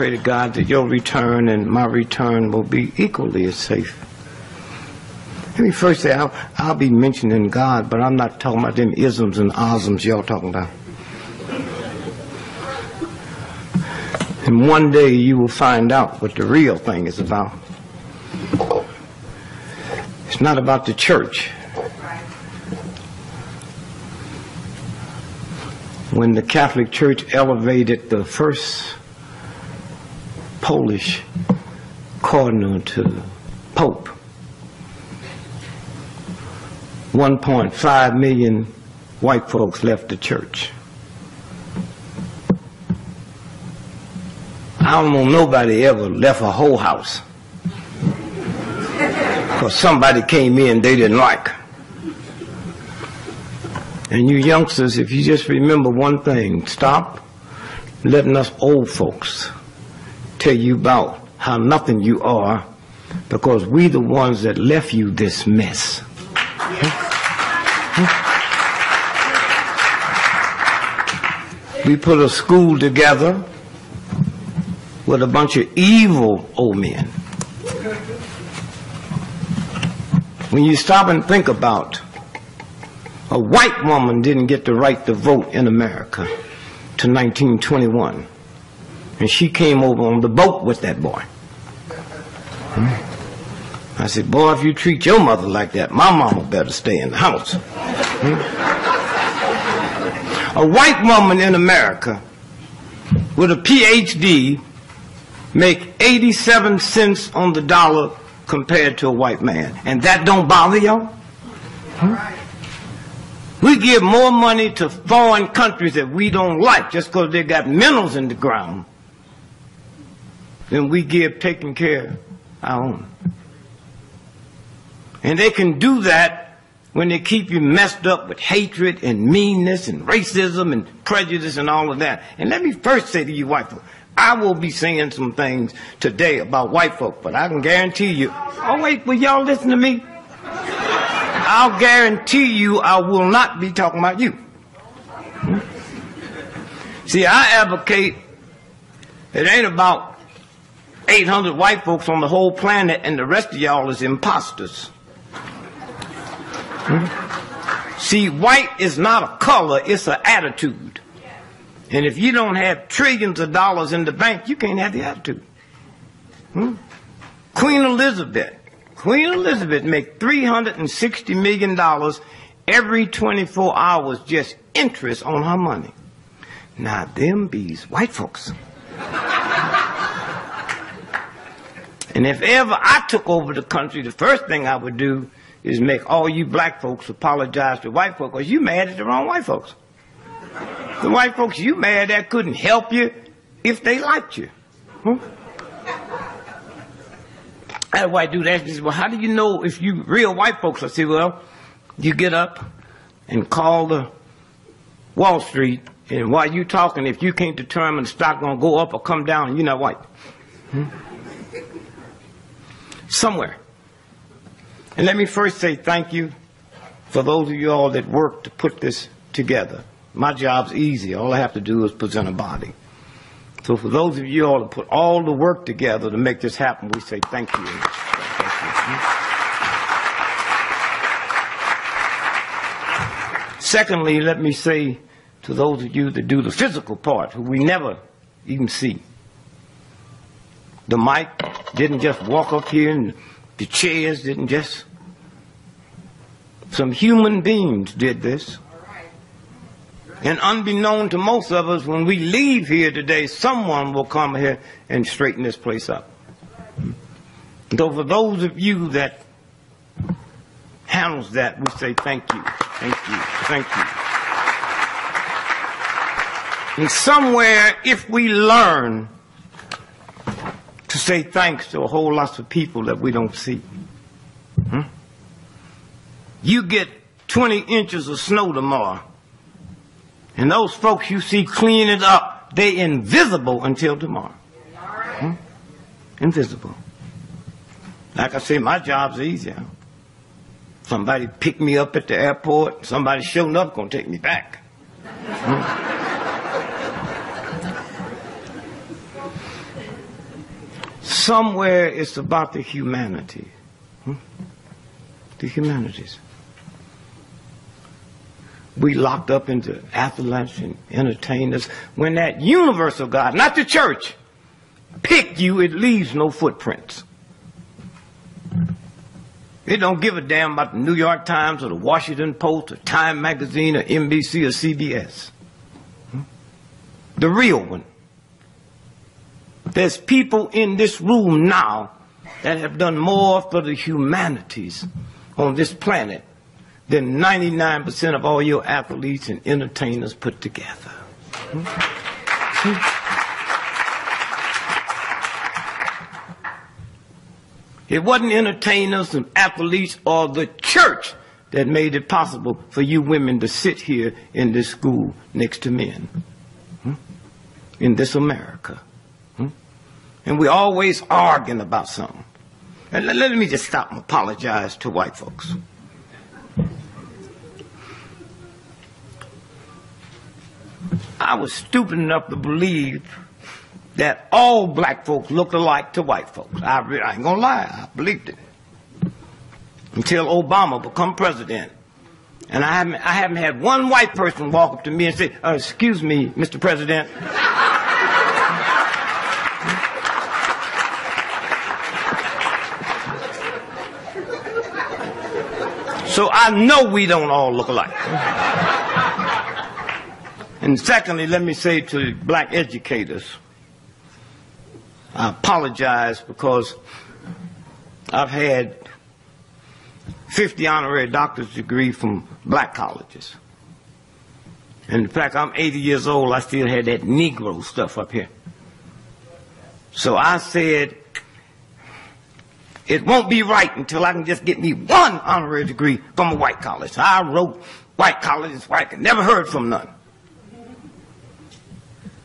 pray to God that your return and my return will be equally as safe. Let me first say, I'll be mentioning God, but I'm not talking about them isms and osms y'all talking about. And one day you will find out what the real thing is about. It's not about the church. When the Catholic Church elevated the first Polish cardinal to Pope, 1.5 million white folks left the church. I don't know nobody ever left a whole house because somebody came in they didn't like. And you youngsters, if you just remember one thing, stop letting us old folks tell you about how nothing you are, because we the ones that left you this mess. We put a school together with a bunch of evil old men. When you stop and think about, a white woman didn't get the right to vote in America to 1921. And she came over on the boat with that boy. I said, boy, if you treat your mother like that, my mama better stay in the house. A white woman in America with a PhD make 87 cents on the dollar compared to a white man. And that don't bother y'all? We give more money to foreign countries that we don't like just because they got minerals in the ground than we give taking care of our own. And they can do that when they keep you messed up with hatred and meanness and racism and prejudice and all of that. And let me first say to you white folks, I will be saying some things today about white folk, but I can guarantee you, oh wait, will y'all listen to me? I'll guarantee you I will not be talking about you. See, I advocate it ain't about 800 white folks on the whole planet and the rest of y'all is imposters. See, white is not a color, it's an attitude. And if you don't have trillions of dollars in the bank, you can't have the attitude. Queen Elizabeth make $360 million every 24 hours just interest on her money. Now them bees white folks. And if ever I took over the country, the first thing I would do is make all you black folks apologize to white folks, because you mad at the wrong white folks. The white folks you mad at couldn't help you if they liked you. I had a white dude ask me, well, how do you know if you real white folks? I said, well, you get up and call the Wall Street, and while you talking, if you can't determine the stock gonna go up or come down, you're not white. Somewhere. And let me first say thank you for those of you all that worked to put this together. My job's easy. All I have to do is present a body. So for those of you all that put all the work together to make this happen, we say thank you. Secondly, let me say to those of you that do the physical part, who we never even see. The mic didn't just walk up here, and the chairs didn't just. Some human beings did this. And unbeknown to most of us, when we leave here today, someone will come here and straighten this place up. So for those of you that handles that, we say thank you, thank you, thank you. And somewhere, if we learn to say thanks to a whole lot of people that we don't see. You get 20 inches of snow tomorrow, and those folks you see cleaning it up, they invisible until tomorrow. Invisible. Like I say, my job's easier. Somebody pick me up at the airport, somebody showing up gonna take me back. somewhere it's about the humanity. The humanities. We locked up into athletes and entertainers when that universal God, not the church, picked you, it leaves no footprints. It don't give a damn about the New York Times or the Washington Post or Time Magazine or NBC or CBS. The real one. There's people in this room now that have done more for the humanities on this planet than 99% of all your athletes and entertainers put together. It wasn't entertainers and athletes or the church that made it possible for you women to sit here in this school next to men. In this America. And we're always arguing about something. And let me just stop and apologize to white folks. I was stupid enough to believe that all black folks looked alike to white folks. I ain't gonna lie, I believed it. Until Obama become president. And I haven't had one white person walk up to me and say, excuse me, Mr. President. So I know we don't all look alike. And secondly, let me say to black educators, I apologize because I've had 50 honorary doctorate degrees from black colleges. And in fact, I'm 80 years old, I still had that Negro stuff up here. So I said, it won't be right until I can just get me one honorary degree from a white college. I wrote white colleges where I could never heard from none.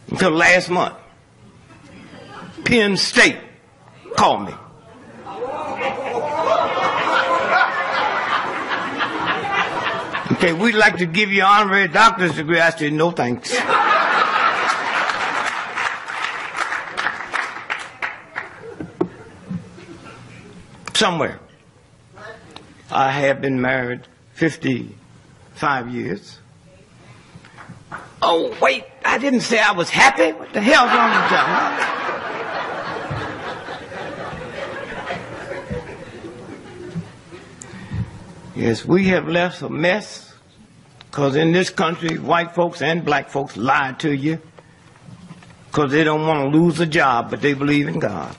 Until last month. Penn State called me. Okay, we'd like to give you an honorary doctor's degree. I said, no thanks. Somewhere. I have been married 55 years. Oh, wait, I didn't say I was happy. What the hell's wrong with y'all? Yes, we have left a mess because in this country, white folks and black folks lie to you because they don't want to lose a job, but they believe in God.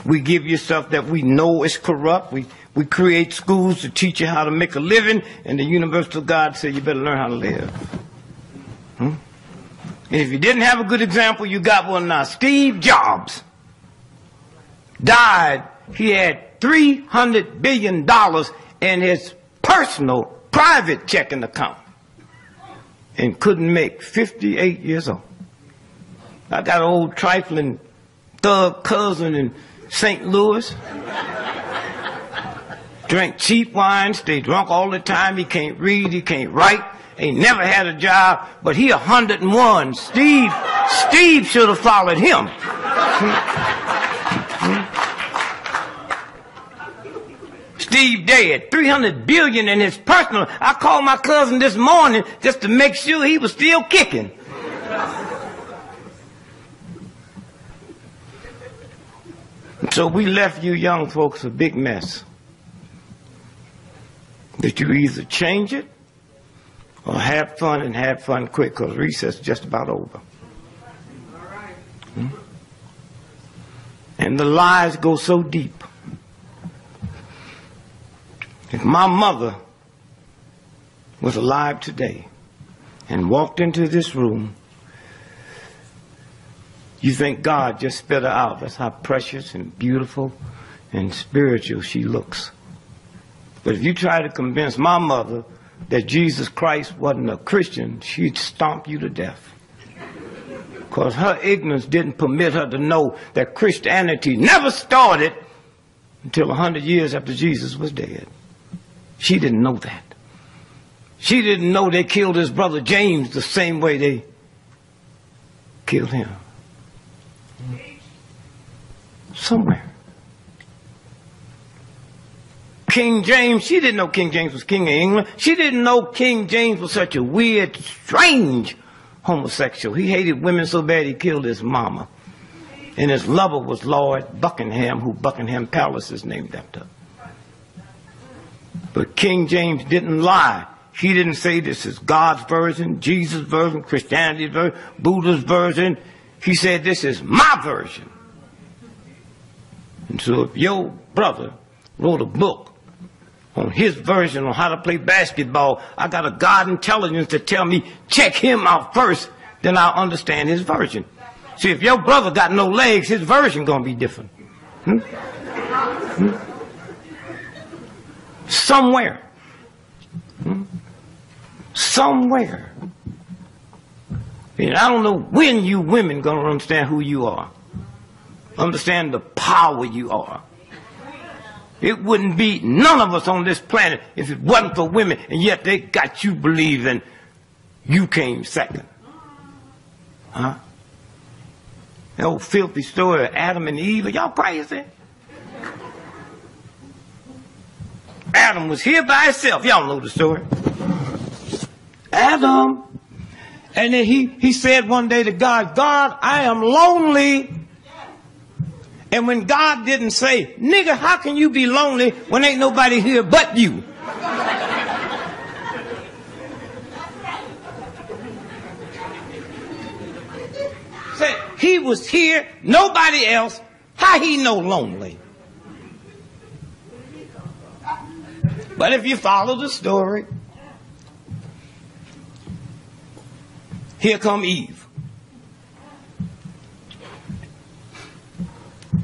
We give you stuff that we know is corrupt. We create schools to teach you how to make a living, and the universal God said you better learn how to live. And if you didn't have a good example, you got one now. Steve Jobs died. He had $300 billion in his personal, private checking account and couldn't make 58 years old. I got an old trifling thug cousin in St. Louis. Drank cheap wine, stay drunk all the time. He can't read, he can't write. Ain't never had a job, but he 101. Steve should have followed him. Steve dead. $300 billion in his personal. I called my cousin this morning just to make sure he was still kicking. So we left you young folks a big mess. That you either change it or have fun and have fun quick because recess is just about over. All right. And the lies go so deep. If my mother was alive today and walked into this room, you think God just spit her out. That's how precious and beautiful and spiritual she looks. But if you try to convince my mother that Jesus Christ wasn't a Christian, she'd stomp you to death. Because her ignorance didn't permit her to know that Christianity never started until 100 years after Jesus was dead. She didn't know that. She didn't know they killed his brother James the same way they killed him. Somewhere. King James, she didn't know King James was king of England. She didn't know King James was such a weird, strange homosexual. He hated women so bad he killed his mama. And his lover was Lord Buckingham, who Buckingham Palace is named after. But King James didn't lie. He didn't say this is God's version, Jesus' version, Christianity's version, Buddha's version. He said this is my version. And so if your brother wrote a book on his version on how to play basketball, I got a God intelligence to tell me check him out first, then I'll understand his version. See, if your brother got no legs, his version gonna be different. Somewhere. Somewhere. And I don't know when you women gonna understand who you are. Understand the power you are. It wouldn't be none of us on this planet if it wasn't for women, and yet they got you believing you came second. Huh? That old filthy story of Adam and Eve, are y'all crazy? Adam was here by himself. Y'all know the story. Adam. And then he said one day to God, God, I am lonely. And when God didn't say, nigga, how can you be lonely when ain't nobody here but you? Said he was here, nobody else. How he know lonely? But if you follow the story, here come Eve.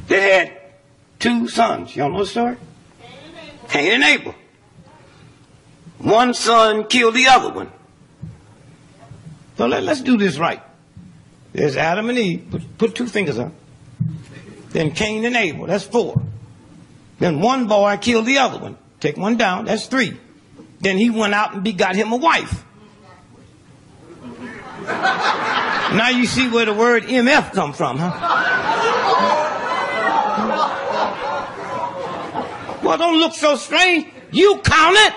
They had two sons. Y'all know the story? Cain and Abel. One son killed the other one. So let's do this right. There's Adam and Eve. Put two fingers up. Then Cain and Abel. That's 4. Then one boy killed the other one. Take one down. That's 3. Then he went out and begot him a wife. Now you see where the word MF come from, huh? Well, don't look so strange. You count it.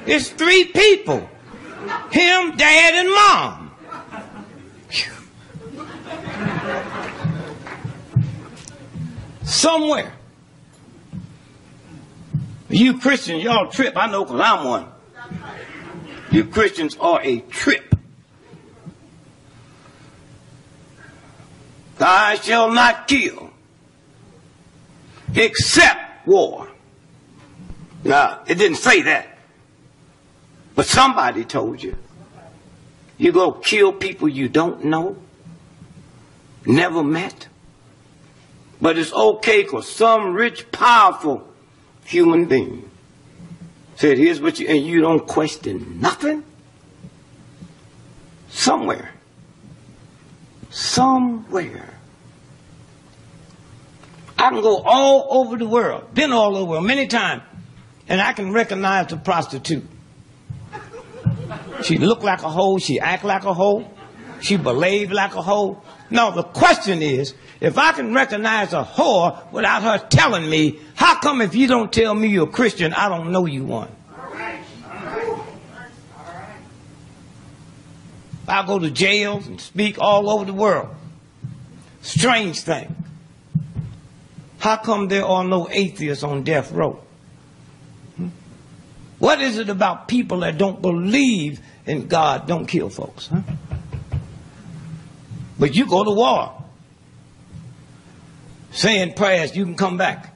It's 3 people. Him, Dad, and Mom. Somewhere. You Christians, y'all trip. I know because I'm one. You Christians are a trip. Thou shalt not kill, except war. Now, it didn't say that. But somebody told you. You go kill people you don't know, never met. But it's okay because some rich, powerful human being said, here's what you, and you don't question nothing? Somewhere. Somewhere. I can go all over the world, been all over the world many times, and I can recognize a prostitute. She look like a hoe, she act like a hoe, she behave like a hoe. No, the question is, if I can recognize a whore without her telling me, how come if you don't tell me you're a Christian, I don't know you one? I go to jails and speak all over the world. Strange thing. How come there are no atheists on death row? What is it about people that don't believe in God don't kill folks? Huh? But you go to war. Saying prayers, you can come back.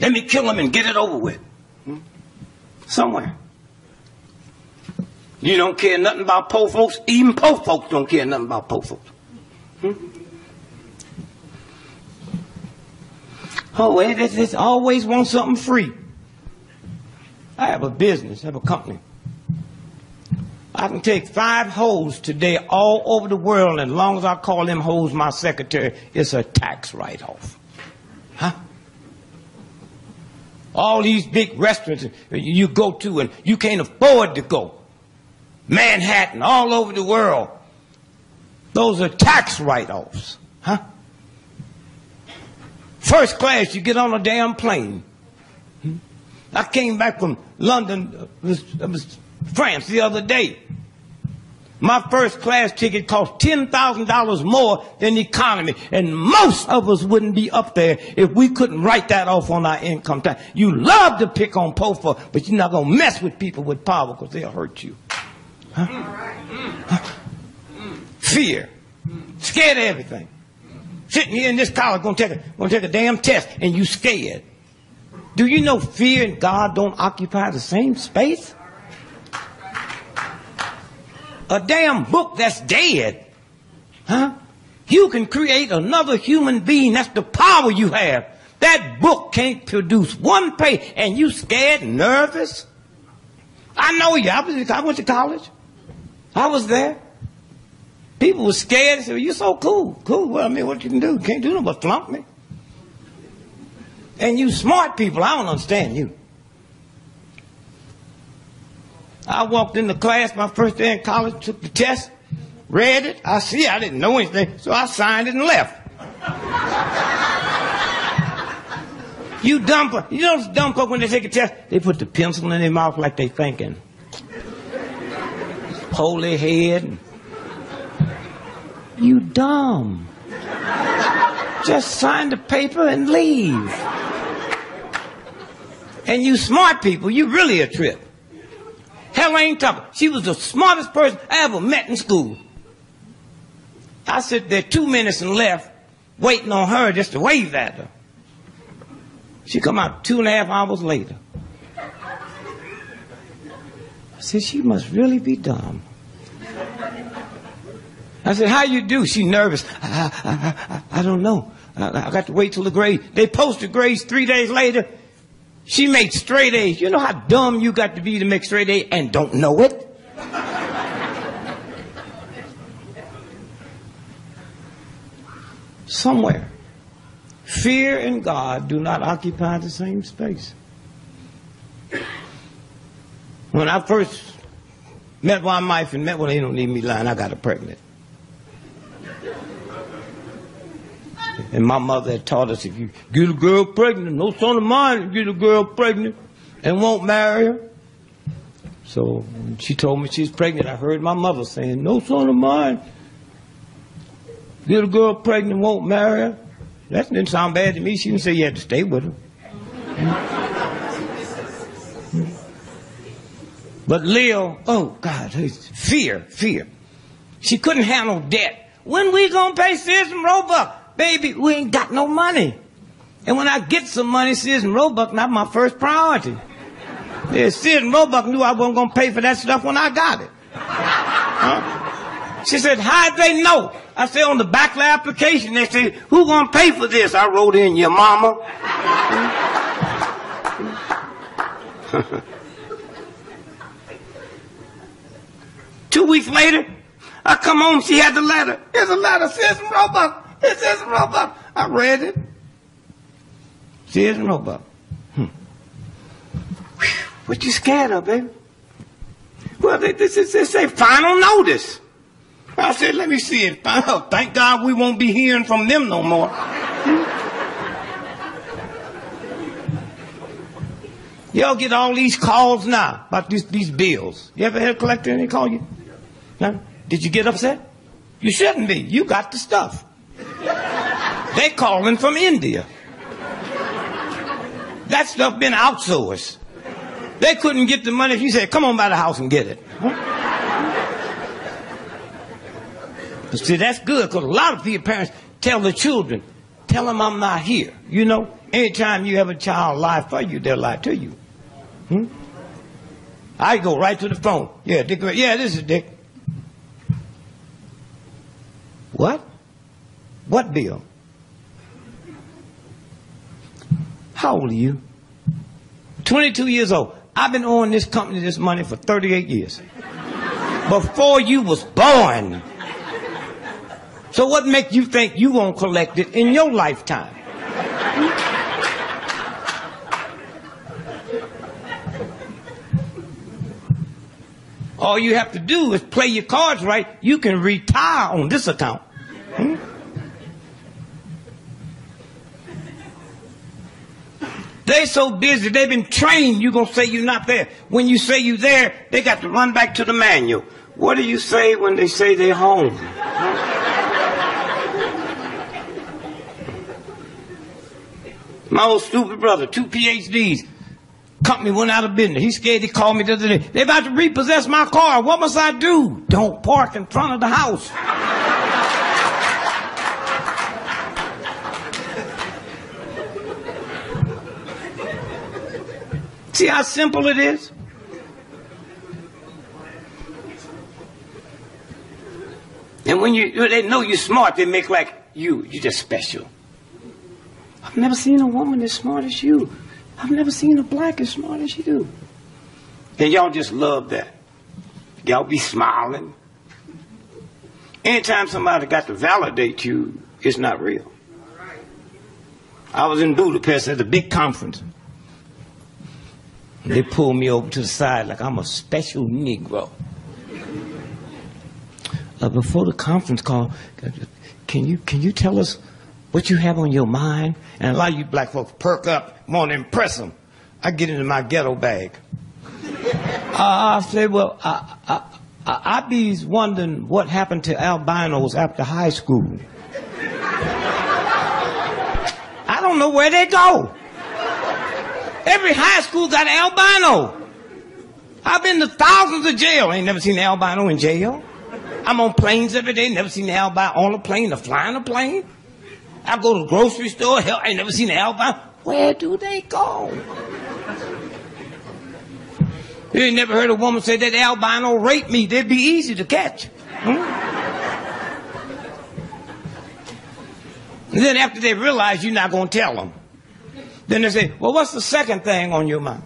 Let me kill them and get it over with. Somewhere. You don't care nothing about poor folks. Even poor folks don't care nothing about poor folks. Oh, they always want something free. I have a business, I have a company. I can take 5 hoes today all over the world, and as long as I call them hoes my secretary, it's a tax write-off. Huh? All these big restaurants you go to and you can't afford to go. Manhattan, all over the world. Those are tax write-offs. Huh? First class, you get on a damn plane. I came back from London, it was France the other day. My first class ticket cost $10,000 more than economy. And most of us wouldn't be up there if we couldn't write that off on our income tax. You love to pick on poor folk, but you're not going to mess with people with power because they'll hurt you. Huh? Huh? Fear. Scared of everything. Sitting here in this college going to take a damn test and you scared. Do you know fear and God don't occupy the same space? A damn book that's dead. Huh? You can create another human being. That's the power you have. That book can't produce one page. And you scared and nervous? I know you. I went to college. I was there. People were scared. They said, well, you're so cool. Cool. Well, I mean, what you can do? You can't do nothing but flunk me. And you smart people, I don't understand you. I walked into class my first day in college, took the test, read it. I didn't know anything, so I signed it and left. You know dumb folk when they take a test, they put the pencil in their mouth like they thinking. Hold their head. And you dumb. Just sign the paper and leave. And you smart people, you really a trip. Helene Tucker, she was the smartest person I ever met in school. I sat there 2 minutes and left, waiting on her just to wave at her. She come out 2.5 hours later. I said, she must really be dumb. I said, how you do? She nervous. I don't know. I got to wait till the grade. They posted grades 3 days later. She made straight A's. You know how dumb you got to be to make straight A's and don't know it? Somewhere, fear and God do not occupy the same space. When I first met my wife and met, well, they don't need me lying, I got her pregnant. And my mother had taught us, if you get a girl pregnant, no son of mine get a girl pregnant and won't marry her. So when she told me she's pregnant, I heard my mother saying, no son of mine get a girl pregnant and won't marry her. That didn't sound bad to me. She didn't say you had to stay with her. But Leo, oh God, fear. She couldn't handle debt. When we gonna pay Sears and Roebuck? Baby, we ain't got no money. And when I get some money, Sears and Roebuck not my first priority. Yeah, Sears and Roebuck knew I wasn't going to pay for that stuff when I got it. Huh? She said, how'd they know? I said, on the back of the application, they said, who going to pay for this? I wrote in, your mama. 2 weeks later, I come home, she had the letter. Here's a letter, Sears and Roebuck. It says Roebuck. I read it. Sears and Roebuck. What you scared of, baby? Well, they say final notice. I said, let me see it. Oh, thank God we won't be hearing from them no more. Y'all get all these calls now about these bills. You ever had a collector and they call you? No? Did you get upset? You shouldn't be. You got the stuff. They calling from India. That stuff been outsourced. They couldn't get the money if you said, come on by the house and get it. But see, that's good, because a lot of people, parents, tell the children, tell them I'm not here. You know, anytime you have a child lie for you, they'll lie to you. I go right to the phone. Yeah, Dick. Yeah, this is Dick. What? What bill? How old are you? 22 years old. I've been owing this company this money for 38 years. Before you was born. So what makes you think you won't collect it in your lifetime? All you have to do is play your cards right. You can retire on this account. They so busy, they've been trained, you're going to say you're not there. When you say you're there, they got to run back to the manual. What do you say when they say they're home? My old stupid brother, 2 PhDs, company went out of business. He's scared. He called me the other day. They're about to repossess my car. What must I do? Don't park in front of the house. See how simple it is? And when they know you're smart, they make like you're just special. I've never seen a woman as smart as you. I've never seen a black as smart as you do. And y'all just love that. Y'all be smiling. Anytime somebody got to validate you, it's not real. I was in Budapest at a big conference. They pulled me over to the side like I'm a special Negro. Before the conference call, can you tell us what you have on your mind? And a lot of you black folks perk up, want to impress them. I get into my ghetto bag. I say, well, I be wondering what happened to albinos after high school. I don't know where they go. Every high school got an albino. I've been to thousands of jails. Ain't never seen an albino in jail. I'm on planes every day. Never seen an albino on a plane or flying a plane. I go to the grocery store. Hell, I ain't never seen an albino. Where do they go? You ain't never heard a woman say that albino raped me. They'd be easy to catch. And then after they realize you're not going to tell them, then they say, well, what's the second thing on your mind?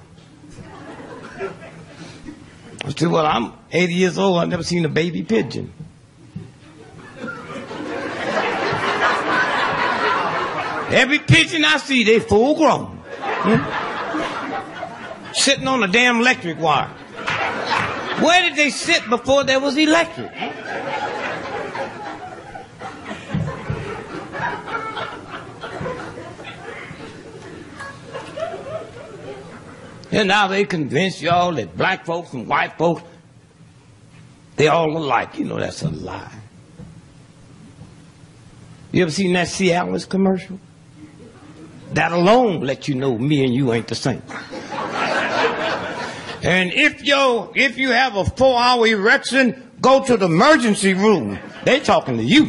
I said, well, I'm 80 years old. I've never seen a baby pigeon. Every pigeon I see, they full grown. Sitting on a damn electric wire. Where did they sit before there was electric? And now they convince y'all that black folks and white folks, they all alike. You know that's a lie. You ever seen that Cialis commercial? That alone let you know me and you ain't the same. And if you have a 4-hour erection, go to the emergency room. They talking to you.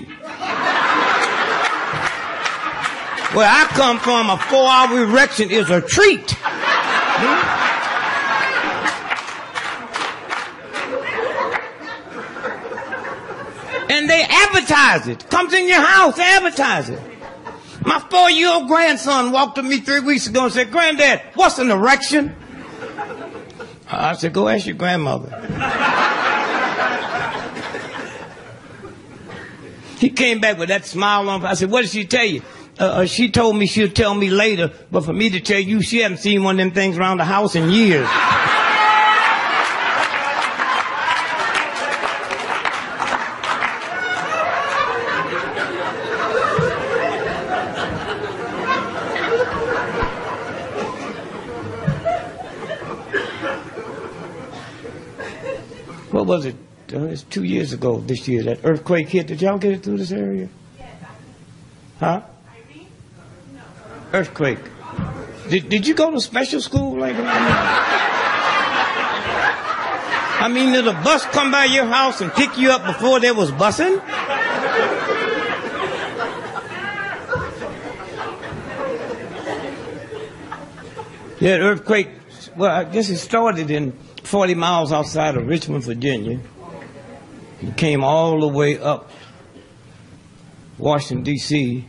Where I come from, a 4-hour erection is a treat. And they advertise it. Comes in your house, they advertise it. My 4-year-old grandson walked to me 3 weeks ago and said, Granddad, what's an erection? I said, go ask your grandmother. He came back with that smile on. I said, what did she tell you? She told me she'll tell me later, but for me to tell you, she hadn't seen one of them things around the house in years. What was it? It's 2 years ago this year, that earthquake hit. Did y'all get it through this area? Huh? Earthquake. Did you go to special school like that? I mean, did a bus come by your house and pick you up before there was busing? Yeah, earthquake, well, I guess it started in 40 miles outside of Richmond, Virginia. It came all the way up Washington, D.C.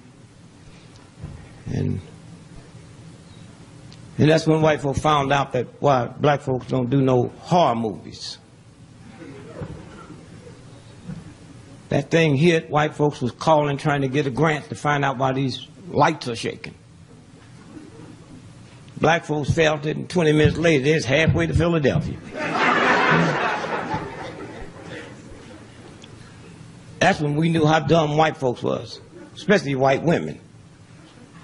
And that's when white folks found out that why black folks don't do no horror movies. That thing hit, white folks was calling, trying to get a grant to find out why these lights are shaking. Black folks felt it, and 20 minutes later, they're halfway to Philadelphia. That's when we knew how dumb white folks was, especially white women.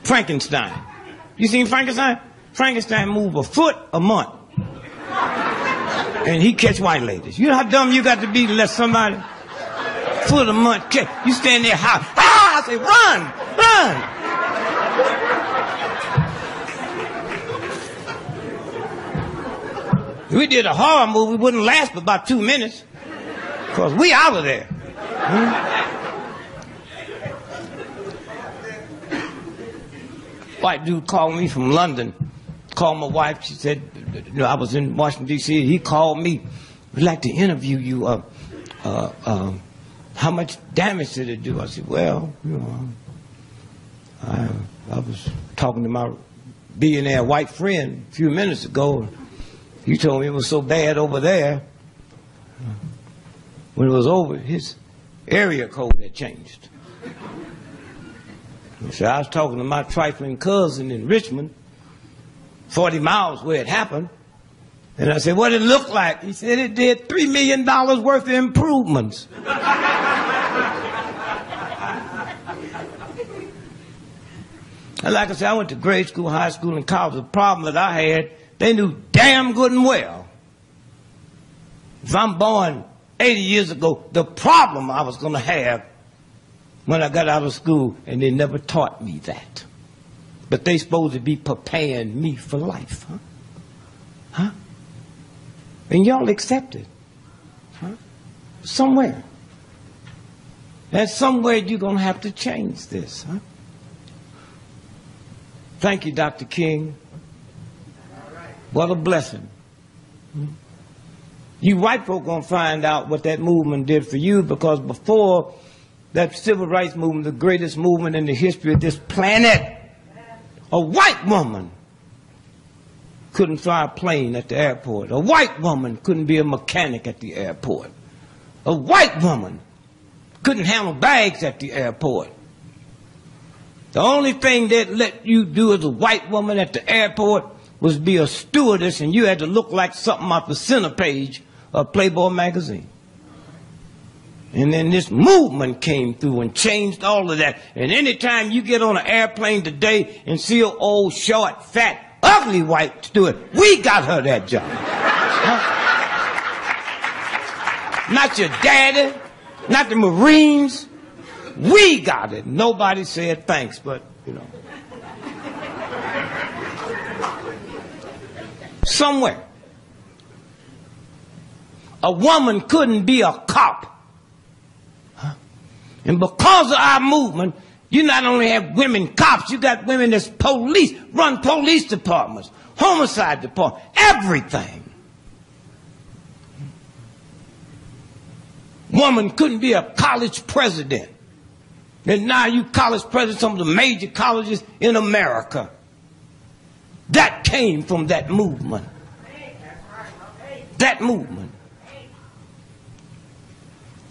Frankenstein. You seen Frankenstein? Frankenstein move a foot a month. And he catch white ladies. You know how dumb you got to be to let somebody foot a month catch? You stand there hot. Ah! I say, run! Run! We did a horror movie, it wouldn't last but about 2 minutes. Because we out of there. White dude called me from London. Called my wife. She said, you know, I was in Washington, D.C. He called me. We'd like to interview you. How much damage did it do? I said, well, you know, I was talking to my billionaire white friend a few minutes ago. He told me it was so bad over there. When it was over, his area code had changed. So I was talking to my trifling cousin in Richmond, 40 miles where it happened, and I said, what did it look like? He said it did $3 million worth of improvements. And like I said, I went to grade school, high school, and college. The problem that I had, they knew damn good and well. If I'm born 80 years ago, the problem I was going to have when I got out of school, and they never taught me that. But they supposed to be preparing me for life, huh? Huh? And y'all accept it, huh? Somewhere. And somewhere you're going to have to change this, huh? Thank you, Dr. King. What a blessing. You white folk going to find out what that movement did for you, because before that civil rights movement, the greatest movement in the history of this planet, a white woman couldn't fly a plane at the airport. A white woman couldn't be a mechanic at the airport. A white woman couldn't handle bags at the airport. The only thing that let you do as a white woman at the airport was be a stewardess, and you had to look like something off the center page of Playboy magazine. And then this movement came through and changed all of that. And anytime you get on an airplane today and see an old, short, fat, ugly white steward, we got her that job. Huh? Not your daddy, not the Marines. We got it. Nobody said thanks, but, you know. Somewhere, a woman couldn't be a cop. And because of our movement, you not only have women cops, you got women that's police, run police departments, homicide departments, everything. Woman couldn't be a college president. And now you college president, some of the major colleges in America. That came from that movement. That movement.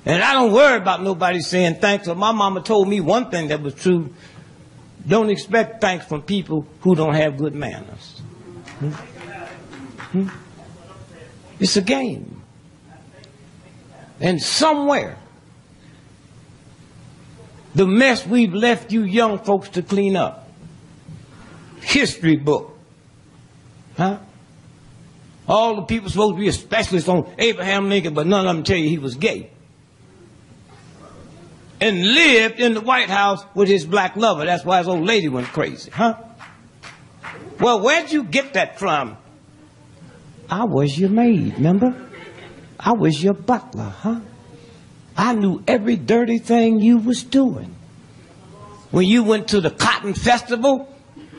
And I don't worry about nobody saying thanks. My mama told me one thing that was true. Don't expect thanks from people who don't have good manners. It's a game. And somewhere, the mess we've left you young folks to clean up. History book. Huh? All the people supposed to be a specialist on Abraham Lincoln, but none of them tell you he was gay. And lived in the White House with his black lover. That's why his old lady went crazy, huh? Well, where'd you get that from? I was your maid, remember? I was your butler, huh? I knew every dirty thing you was doing. When you went to the Cotton Festival,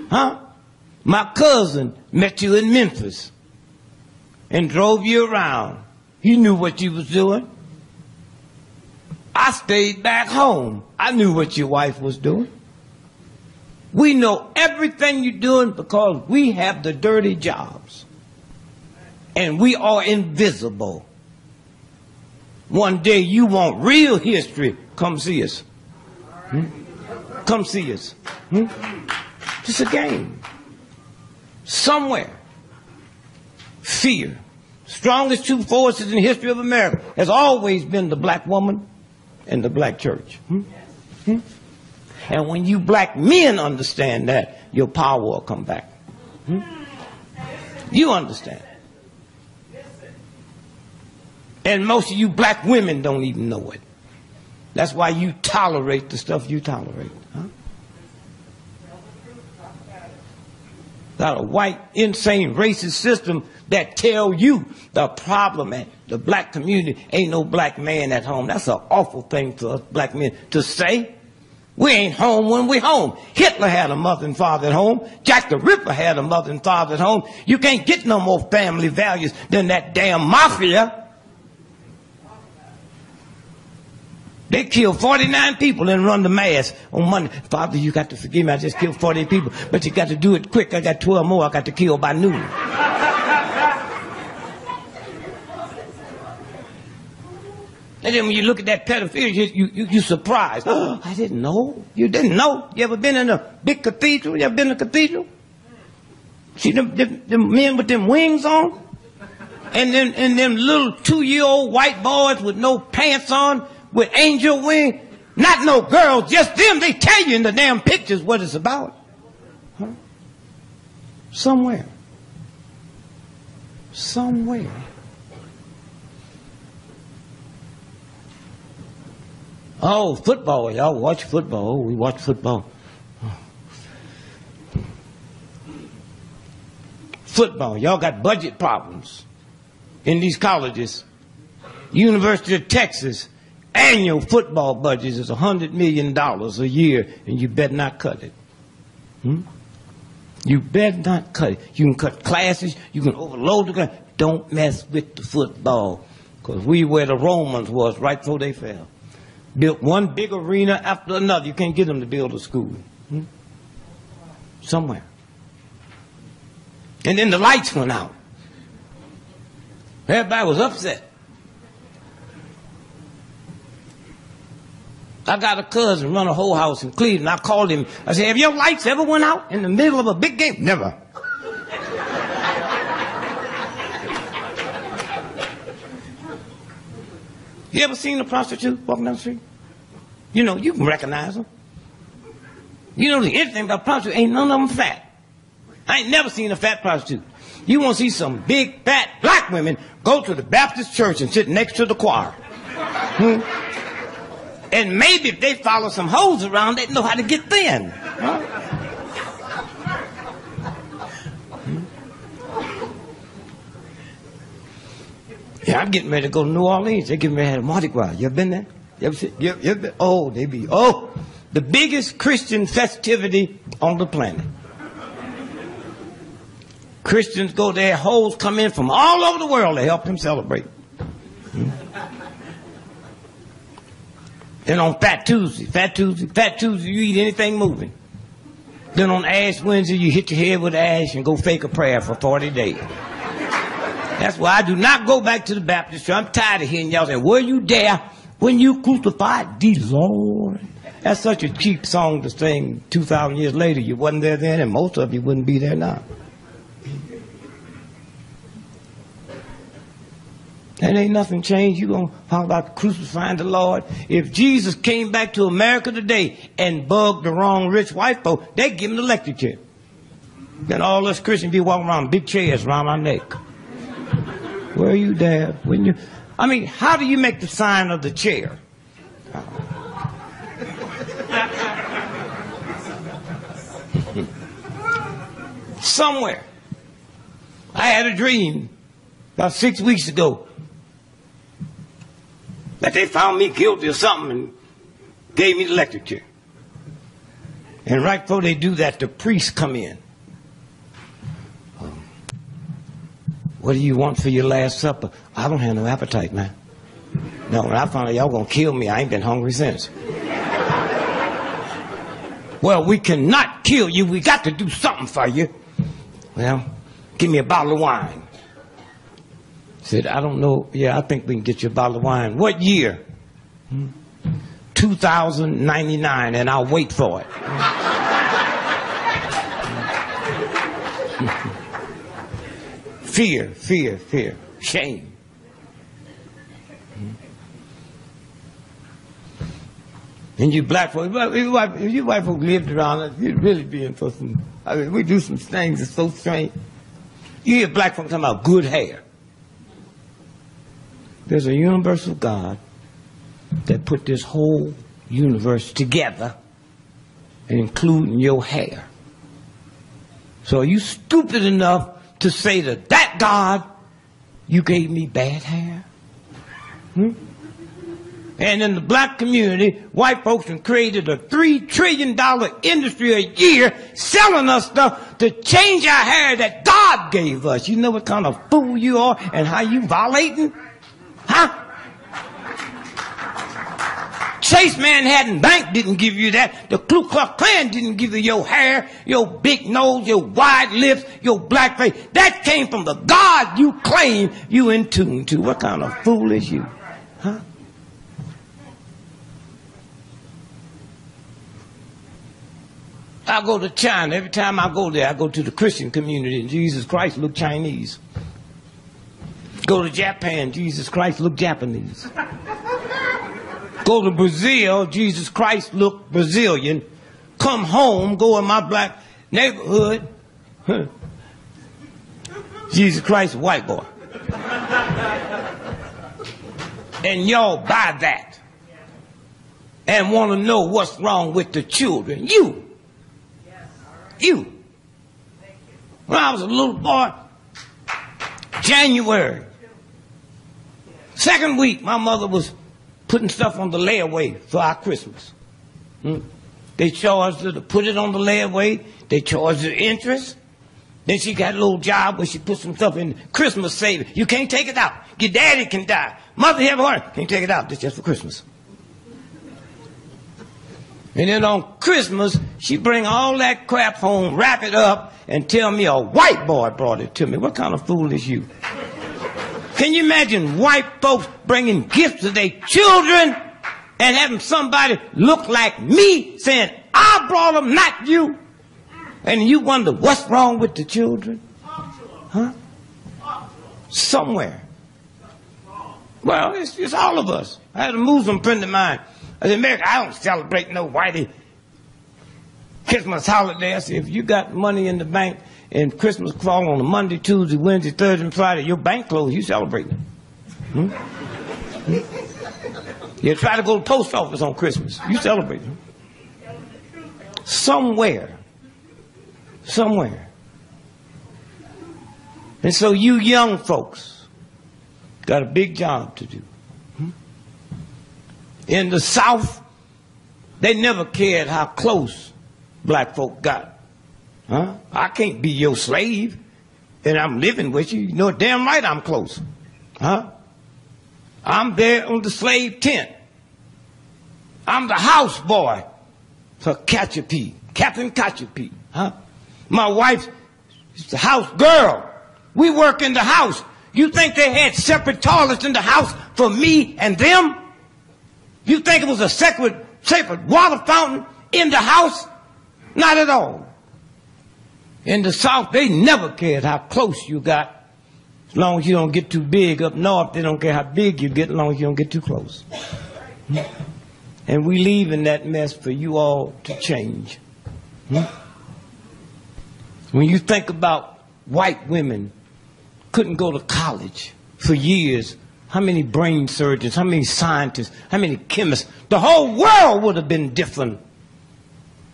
huh? My cousin met you in Memphis and drove you around. He knew what you was doing. I stayed back home. I knew what your wife was doing. We know everything you're doing because we have the dirty jobs. And we are invisible. One day you want real history, come see us. Come see us. It's a game. Somewhere, fear. Strongest two forces in the history of America has always been the black woman in the black church. And when you black men understand that, your power will come back. You understand. And most of you black women don't even know it. That's why you tolerate the stuff you tolerate. Got a white, insane, racist system that tell you the problem at the black community ain't no black man at home. That's an awful thing for us black men to say. We ain't home when we're home. Hitler had a mother and father at home. Jack the Ripper had a mother and father at home. You can't get no more family values than that damn mafia. They killed 49 people and run the mass on Monday. Father, you got to forgive me. I just killed 40 people. But you got to do it quick. I got 12 more I got to kill by noon. And then when you look at that pedophilia, you're surprised. Oh, I didn't know. You didn't know? You ever been in a big cathedral? You ever been in a cathedral? See them men with them wings on? And them little 2-year-old white boys with no pants on, with angel wings? Not no girls, just them. They tell you in the damn pictures what it's about. Huh? Somewhere. Oh, football. Y'all watch football. Oh, we watch football. Football. Y'all got budget problems in these colleges. University of Texas, annual football budget is $100 million a year, and you better not cut it. You better not cut it. You can cut classes. You can overload the class. Don't mess with the football, because we where the Romans was right before they fell. Built one big arena after another. You can't get them to build a school. Somewhere. And then the lights went out. Everybody was upset. I got a cousin run a whole house in Cleveland. I called him. I said, have your lights ever went out in the middle of a big game? Never. You ever seen a prostitute walking down the street? You know, you can recognize them. You know anything about prostitutes, ain't none of them fat. I ain't never seen a fat prostitute. You want to see some big, fat black women, go to the Baptist church and sit next to the choir. And maybe if they follow some hoes around, they know how to get thin. Yeah, I'm getting ready to go to New Orleans. They're getting ready to have Mardi Gras. You ever been there? You ever seen, you ever been? Oh, the biggest Christian festivity on the planet. Christians go there, hoes come in from all over the world to help them celebrate. Then on Fat Tuesday, you eat anything moving. Then on Ash Wednesday, you hit your head with ash and go fake a prayer for 40 days. That's why I do not go back to the Baptist church. I'm tired of hearing y'all say, were you there when you crucified the Lord? That's such a cheap song to sing 2,000 years later. You wasn't there then, and most of you wouldn't be there now. And ain't nothing changed. You gonna talk about crucifying the Lord? If Jesus came back to America today and bugged the wrong rich white folk, they'd give him the electric chair. Then all us Christians be walking around big chairs around our neck. Were you there when you? I mean, how do you make the sign of the chair? Somewhere. I had a dream about 6 weeks ago that they found me guilty of something and gave me the electric chair. And right before they do that, the priests come in. What do you want for your last supper? I don't have no appetite, man. No, when I found out y'all gonna kill me, I ain't been hungry since. Well, we cannot kill you. We got to do something for you. Well, give me a bottle of wine. Said, I don't know. Yeah, I think we can get you a bottle of wine. What year? 2099, and I'll wait for it. Fear, shame. And you black folks, if you white folks lived around us, you'd really be in for some, I mean, we do some things that's so strange. You hear black folks talking about good hair. There's a universal God that put this whole universe together, and including your hair. So are you stupid enough to say to that God, you gave me bad hair? And in the black community, white folks have created a $3 trillion industry a year selling us stuff to change our hair that God gave us. You know what kind of fool you are and how you violating? Huh? Chase Manhattan Bank didn't give you that. The Ku Klux Klan didn't give you your hair, your big nose, your wide lips, your black face. That came from the God you claim you in tune to. What kind of fool is you? Huh? I go to China. Every time I go there, I go to the Christian community, and Jesus Christ look Chinese. Go to Japan, Jesus Christ look Japanese. Go to Brazil, Jesus Christ look Brazilian. Come home, go in my black neighborhood, Jesus Christ white boy. And y'all buy that and want to know what's wrong with the children. You. When I was a little boy, January, second week, my mother was putting stuff on the layaway for our Christmas. They charged her to put it on the layaway. They charged her interest. Then she got a little job where she put some stuff in Christmas savings. You can't take it out. Your daddy can die. Mother have a heart. Can't take it out. It's just for Christmas. And then on Christmas, she bring all that crap home, wrap it up, and tell me a white boy brought it to me. What kind of fool is you? Can you imagine white folks bringing gifts to their children and having somebody look like me saying, I brought them, not you? And you wonder what's wrong with the children? Huh? Somewhere. Well, it's all of us. I had a Muslim friend of mine. I said, America, I don't celebrate no whitey Christmas holiday. I said, if you got money in the bank and Christmas fall on a Monday, Tuesday, Wednesday, Thursday, and Friday, your bank closed, you celebrating. You try to go to the post office on Christmas, you celebrating. Somewhere. And so you young folks got a big job to do. In the South, they never cared how close black folk got. Huh? I can't be your slave, and I'm living with you. You know damn right I'm close. Huh? I'm there on the slave tent. I'm the house boy for Captain Catchapee. Huh? My wife is the house girl. We work in the house. You think they had separate toilets in the house for me and them? You think it was a separate water fountain in the house? Not at all. In the South, they never cared how close you got. As long as you don't get too big. Up north, they don't care how big you get as long as you don't get too close. And we leave in that mess for you all to change. When you think about white women couldn't go to college for years, how many brain surgeons, how many scientists, how many chemists, the whole world would have been different.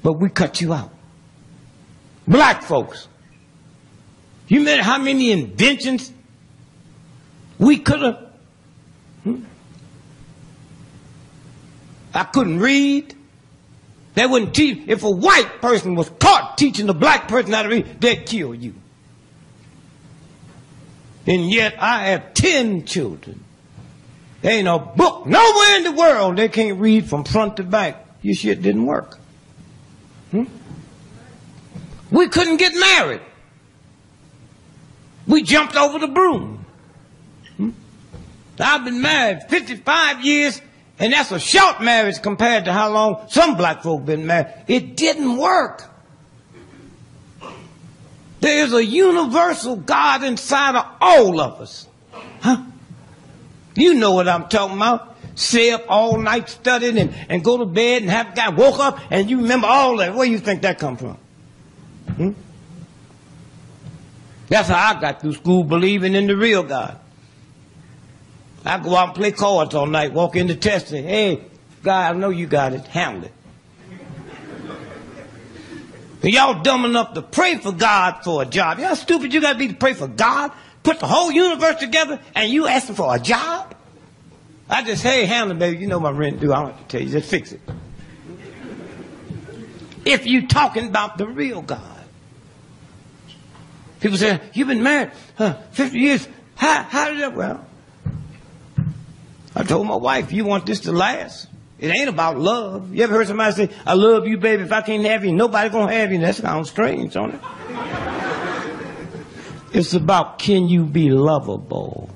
But we cut you out. Black folks. You know how many inventions we could have? I couldn't read. They wouldn't teach. If a white person was caught teaching a black person how to read, they'd kill you. And yet I have 10 children. There ain't a book nowhere in the world they can't read from front to back. Your shit didn't work. We couldn't get married. We jumped over the broom. I've been married 55 years, and that's a short marriage compared to how long some black folk been married. It didn't work. There is a universal God inside of all of us. Huh? You know what I'm talking about. stay up all night studying and go to bed and have a guy woke up and you remember all that. Where do you think that come from? Hmm? That's how I got through school, believing in the real God. I go out and play cards all night, walk into test and say, hey, God, I know you got it. Handle it. And y'all dumb enough to pray for God for a job. You know how stupid you got to be to pray for God? Put the whole universe together and you asking for a job? I just, hey, handle it, baby. You know my rent due. I don't have to tell you. Just fix it. If you talking about the real God. People say, you've been married 50 years. How did that? Well, I told my wife, you want this to last? It ain't about love. You ever heard somebody say, I love you, baby. If I can't have you, nobody gonna have you. That sounds strange, don't it? It's about, can you be lovable?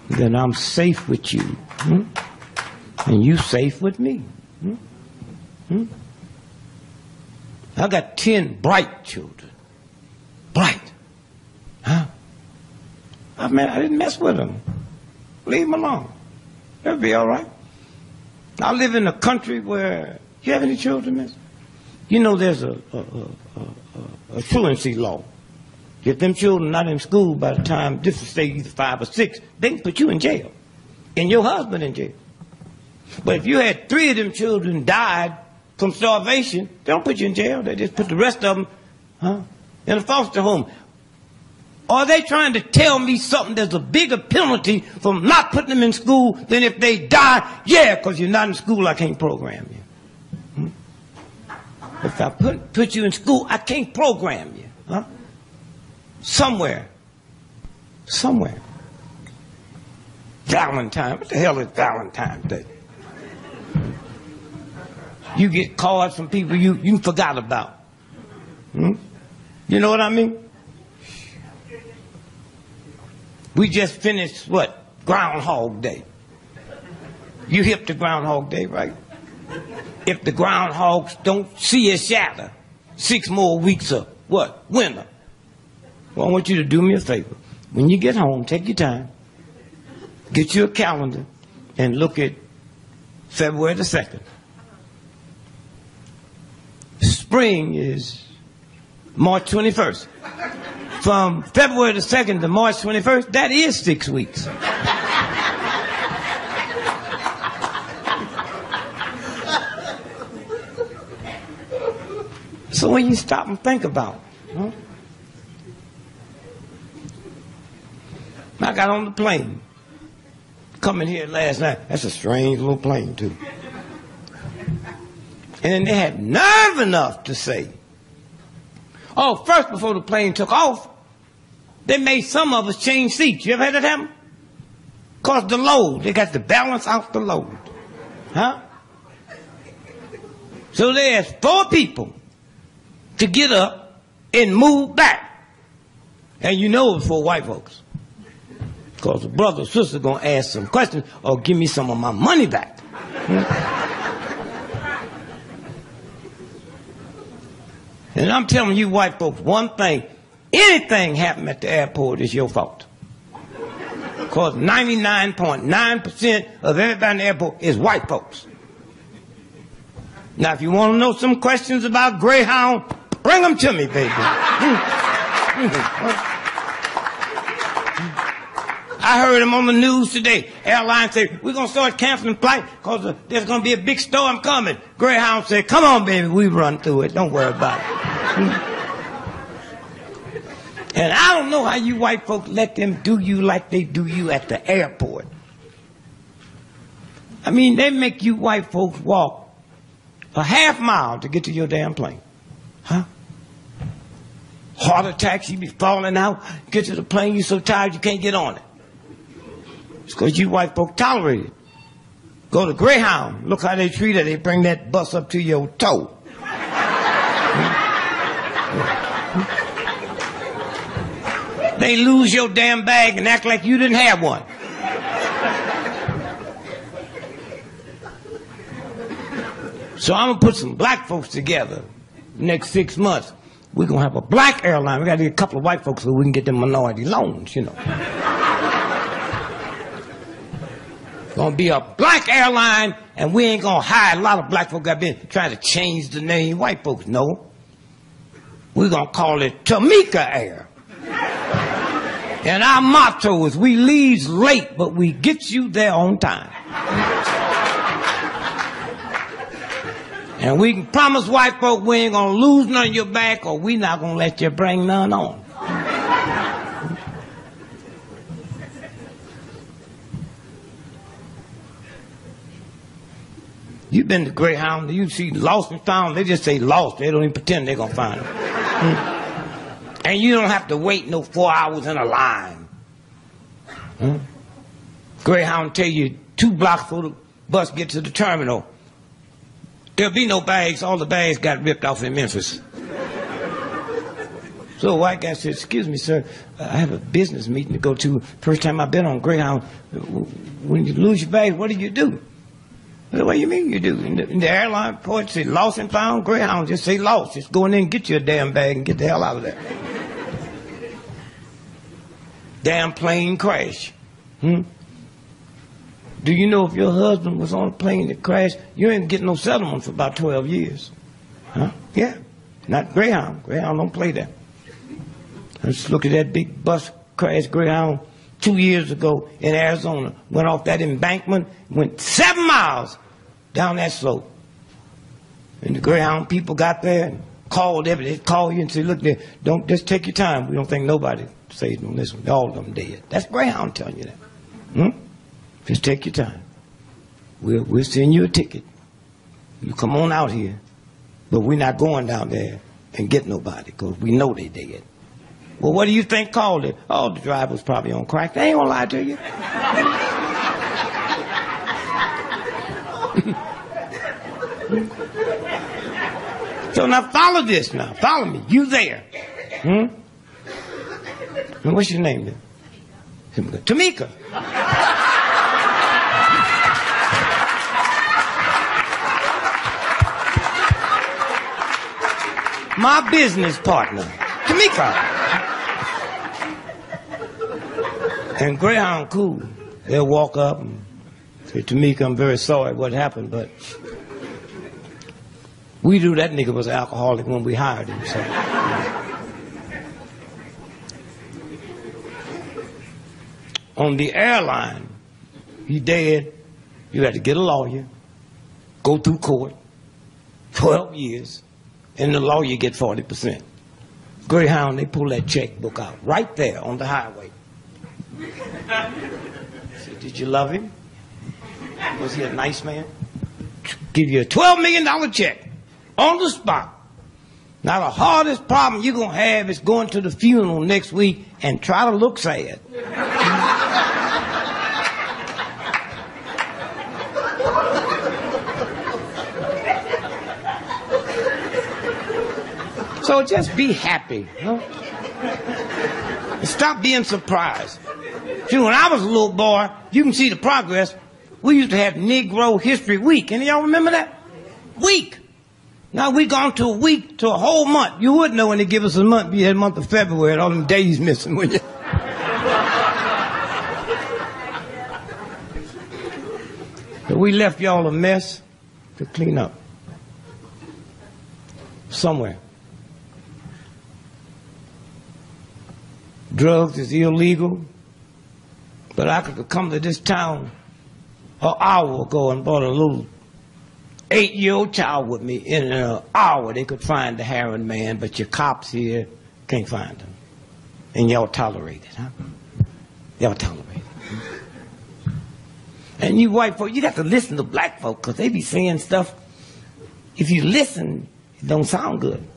Then I'm safe with you. Hmm? And you safe with me. Hmm? Hmm? I got 10 bright children. Bright. Huh? I didn't mess with them. Leave them alone. They'll be all right. I live in a country where, you have any children, miss? You know there's a truancy law. If them children not in school by the time this is say either 5 or 6, they can put you in jail. And your husband in jail. But if you had 3 of them children died from starvation, they don't put you in jail. They just put the rest of them in a foster home. Are they trying to tell me something there's a bigger penalty from not putting them in school than if they die? Yeah, because you're not in school, I can't program you. Hmm? If I put you in school, I can't program you. Huh? Somewhere. Valentine. What the hell is Valentine's Day? You get cards from people you forgot about. Hmm? You know what I mean? We just finished, what? Groundhog Day. You hip to Groundhog Day, right? If the groundhogs don't see a shadow, 6 more weeks of what? Winter. Well, I want you to do me a favor. When you get home, take your time, get you a calendar, and look at February the 2nd. Spring is March 21st. From February the 2nd to March 21st, that is 6 weeks. So when you stop and think about it, huh? I got on the plane, coming here last night. That's a strange little plane, too. And they had nerve enough to say, oh, first before the plane took off, they made some of us change seats. You ever had that happen? Because the load, they got to balance out the load. Huh? So they asked 4 people to get up and move back. And you know it's for white folks. Because the brother or sister going to ask some questions or give me some of my money back. And I'm telling you white folks one thing. Anything happen at the airport is your fault. Because 99.9% of everybody in the airport is white folks. Now, if you want to know some questions about Greyhound, bring them to me, baby. I heard them on the news today. Airlines say, we're going to start canceling flights because there's going to be a big storm coming. Greyhound said, come on, baby, we run through it. Don't worry about it. And I don't know how you white folks let them do you like they do you at the airport. I mean, they make you white folks walk a half mile to get to your damn plane. Huh? Heart attacks, you be falling out, get to the plane, you're so tired you can't get on it. It's because you white folk tolerate it. Go to Greyhound, look how they treat it, they bring that bus up to your toe. They lose your damn bag and act like you didn't have one. So I'm going to put some black folks together next 6 months. We're going to have a black airline. We got to get a couple of white folks so we can get them minority loans, you know. Gonna be a black airline, and we ain't gonna hire. A lot of black folks have been trying to change the name. White folks, no. We're gonna call it Tamika Air. And our motto is we leave late, but we get you there on time. And we can promise white folk we ain't gonna lose none of your back, or we not gonna let you bring none on. You've been to Greyhound, you see lost and found, they just say lost. They don't even pretend they're gonna find them. And you don't have to wait no 4 hours in a line. Greyhound tell you 2 blocks before the bus gets to the terminal, there'll be no bags. All the bags got ripped off in Memphis. So a white guy said, excuse me, sir, I have a business meeting to go to. First time I've been on Greyhound. When you lose your bags, what do you do? What do you mean you do? In the airline report, say lost and found. Greyhound just say lost. Just go in there and get you a damn bag and get the hell out of there. Damn plane crash. Do you know if your husband was on a plane that crashed, you ain't getting no settlement for about 12 years? Huh? Yeah. Not Greyhound. Greyhound don't play that. Let's look at that big bus crash Greyhound 2 years ago in Arizona. Went off that embankment, went 7 miles down that slope. And the Greyhound people got there and called everybody. They call you and say, look, don't just take your time. We don't think nobody saved on this one. All of them dead. That's Greyhound telling you that. Just take your time. We'll send you a ticket. You come on out here. But we're not going down there and get nobody because we know they dead. Well, what do you think called it? Oh, the driver was probably on crack. They ain't gonna lie to you. So now follow this now. Follow me. You there. And what's your name then? Tamika. My business partner, Tamika. And Greyhound cool. They'll walk up and say, Tamika, I'm very sorry what happened, but we knew that nigga was an alcoholic when we hired him. So. On the airline, he dead. You had to get a lawyer, go through court, 12 years, and the lawyer get 40%. Greyhound, they pull that checkbook out right there on the highway. Said, did you love him? Was he a nice man? Give you a $12 million check on the spot. Now the hardest problem you're going to have is going to the funeral next week and try to look sad. So just be happy. Stop being surprised. See, when I was a little boy, you can see the progress. We used to have Negro History Week. Any of y'all remember that? Week. Now we gone to a week to a whole month. You would know when they give us a month. You had the month of February and all them days missing, wouldn't you? So we left y'all a mess to clean up. Somewhere. Drugs is illegal. But I could come to this town an hour ago and brought a little 8-year-old child with me. In an hour they could find the heroin man, but your cops here can't find him. And y'all tolerate it, huh? Y'all tolerate it. And you white folk, you got to listen to black folk because they be saying stuff. If you listen, it don't sound good.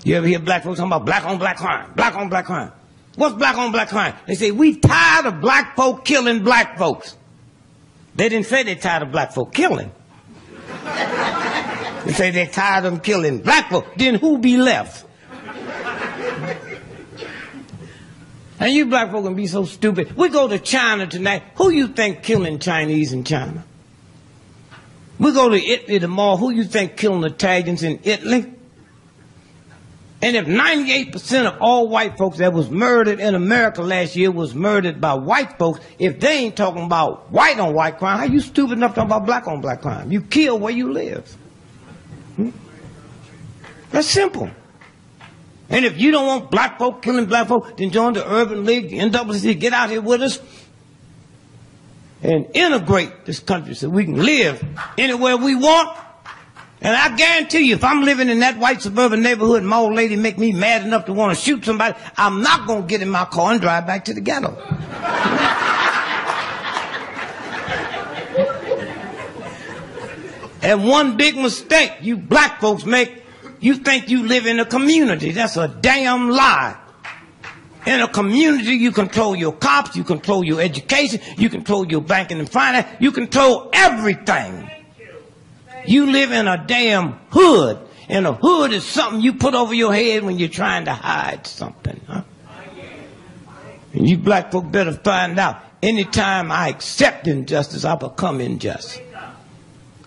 You ever hear black folks talking about black on black crime? Black on black crime. What's black on black crime? They say, we tired of black folk killing black folks. They didn't say they're tired of black folk killing. They say they're tired of them killing black folk. Then who be left? And you black folk can be so stupid. We go to China tonight. Who you think killing Chinese in China? We go to Italy tomorrow. Who you think killing Italians in Italy? And if 98% of all white folks that was murdered in America last year was murdered by white folks, if they ain't talking about white on white crime, how you stupid enough to talk about black on black crime? You kill where you live. That's simple. And if you don't want black folk killing black folk, then join the Urban League, the NAACP, get out here with us and integrate this country so we can live anywhere we want. And I guarantee you, if I'm living in that white suburban neighborhood and my old lady make me mad enough to want to shoot somebody, I'm not going to get in my car and drive back to the ghetto. And one big mistake you black folks make, you think you live in a community. That's a damn lie. In a community, you control your cops, you control your education, you control your banking and finance, you control everything. You live in a damn hood, and a hood is something you put over your head when you're trying to hide something. Huh? And you black folk better find out, anytime I accept injustice, I become unjust.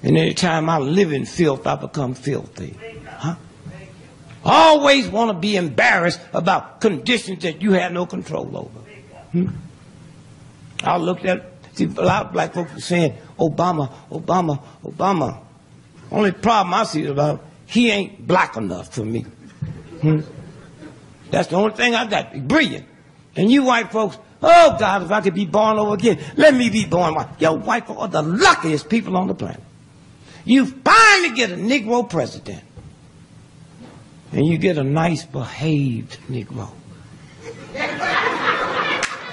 And anytime I live in filth, I become filthy. Huh? Always want to be embarrassed about conditions that you have no control over. I looked at, see, a lot of black folks were saying, Obama, Obama, Obama. Only problem I see is about, he ain't black enough for me. That's the only thing I got. He's brilliant. And you white folks, oh God, if I could be born over again, let me be born white. Yo, white folks are the luckiest people on the planet. You finally get a Negro president. And you get a nice behaved Negro.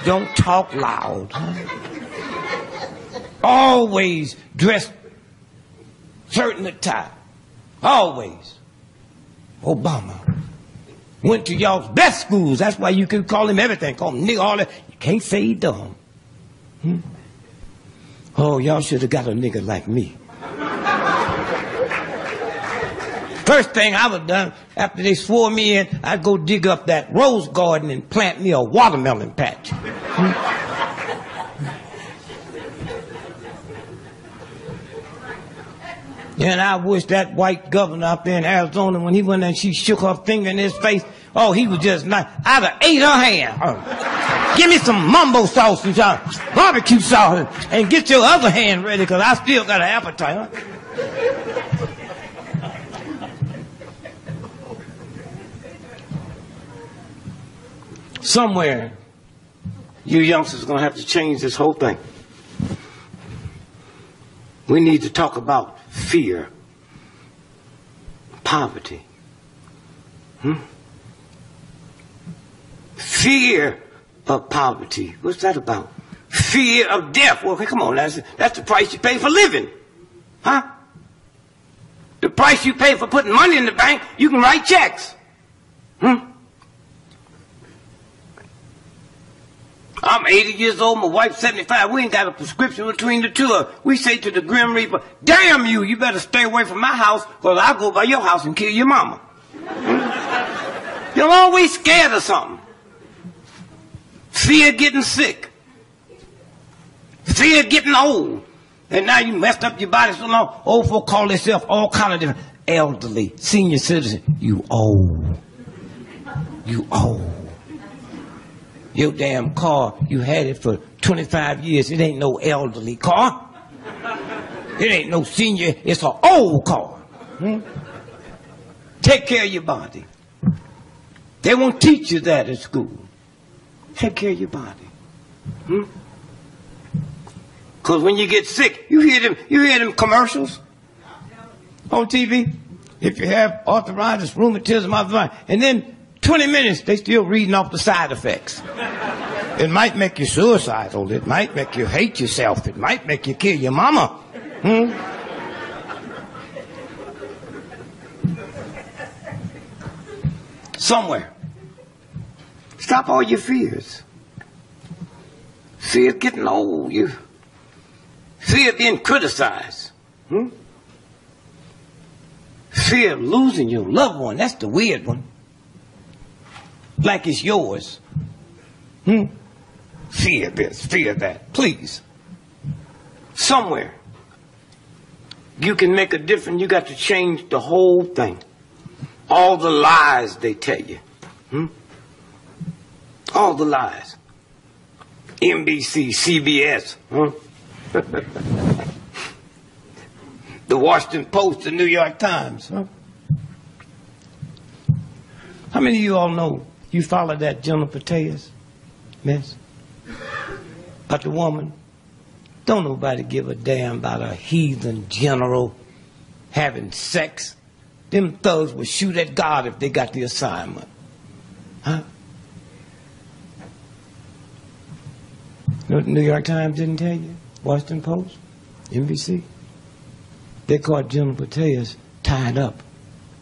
Don't talk loud. Huh? Always dressed certain attire. Always. Obama went to y'all's best schools. That's why you can call him everything. Call him nigga, all that. You can't say he dumb. Oh, y'all should have got a nigga like me. First thing I would have done after they swore me in, I'd go dig up that rose garden and plant me a watermelon patch. And I wish that white governor up there in Arizona, when he went and she shook her finger in his face, oh, he was just not, I'd have ate her hand. Give me some mumbo sauce and barbecue sauce and get your other hand ready, because I still got an appetite. Huh? Somewhere, you youngsters are going to have to change this whole thing. We need to talk about fear, poverty. Fear of poverty. What's that about? Fear of death. Well, come on, that's the price you pay for living. Huh? The price you pay for putting money in the bank, you can write checks. I'm 80 years old, my wife's 75. We ain't got a prescription between the two of us. We say to the Grim Reaper, damn you, you better stay away from my house, because I'll go by your house and kill your mama. You're always scared of something. Fear getting sick. Fear getting old. And now you messed up your body so long, old folk call themselves all kind of different. Elderly, senior citizen, you old. You old. Your damn car, you had it for 25 years. It ain't no elderly car. It ain't no senior. It's an old car. Take care of your body. They won't teach you that at school. Take care of your body. Because when you get sick, you hear them commercials on TV. If you have arthritis, rheumatism, arthritis, and then 20 minutes, they still reading off the side effects. It might make you suicidal. It might make you hate yourself. It might make you kill your mama. Somewhere. Stop all your fears. Fear getting old. You fear being criticized. Fear of losing your loved one. That's the weird one. Like it's yours. Fear this, fear that. Please. Somewhere you can make a difference. You got to change the whole thing. All the lies they tell you. All the lies. NBC, CBS, the Washington Post, the New York Times. How many of you all know you follow that General Petraeus mess? About the woman? Don't nobody give a damn about a heathen general having sex. Them thugs would shoot at God if they got the assignment. Huh? You know what the New York Times didn't tell you? Washington Post? NBC? They caught General Petraeus tied up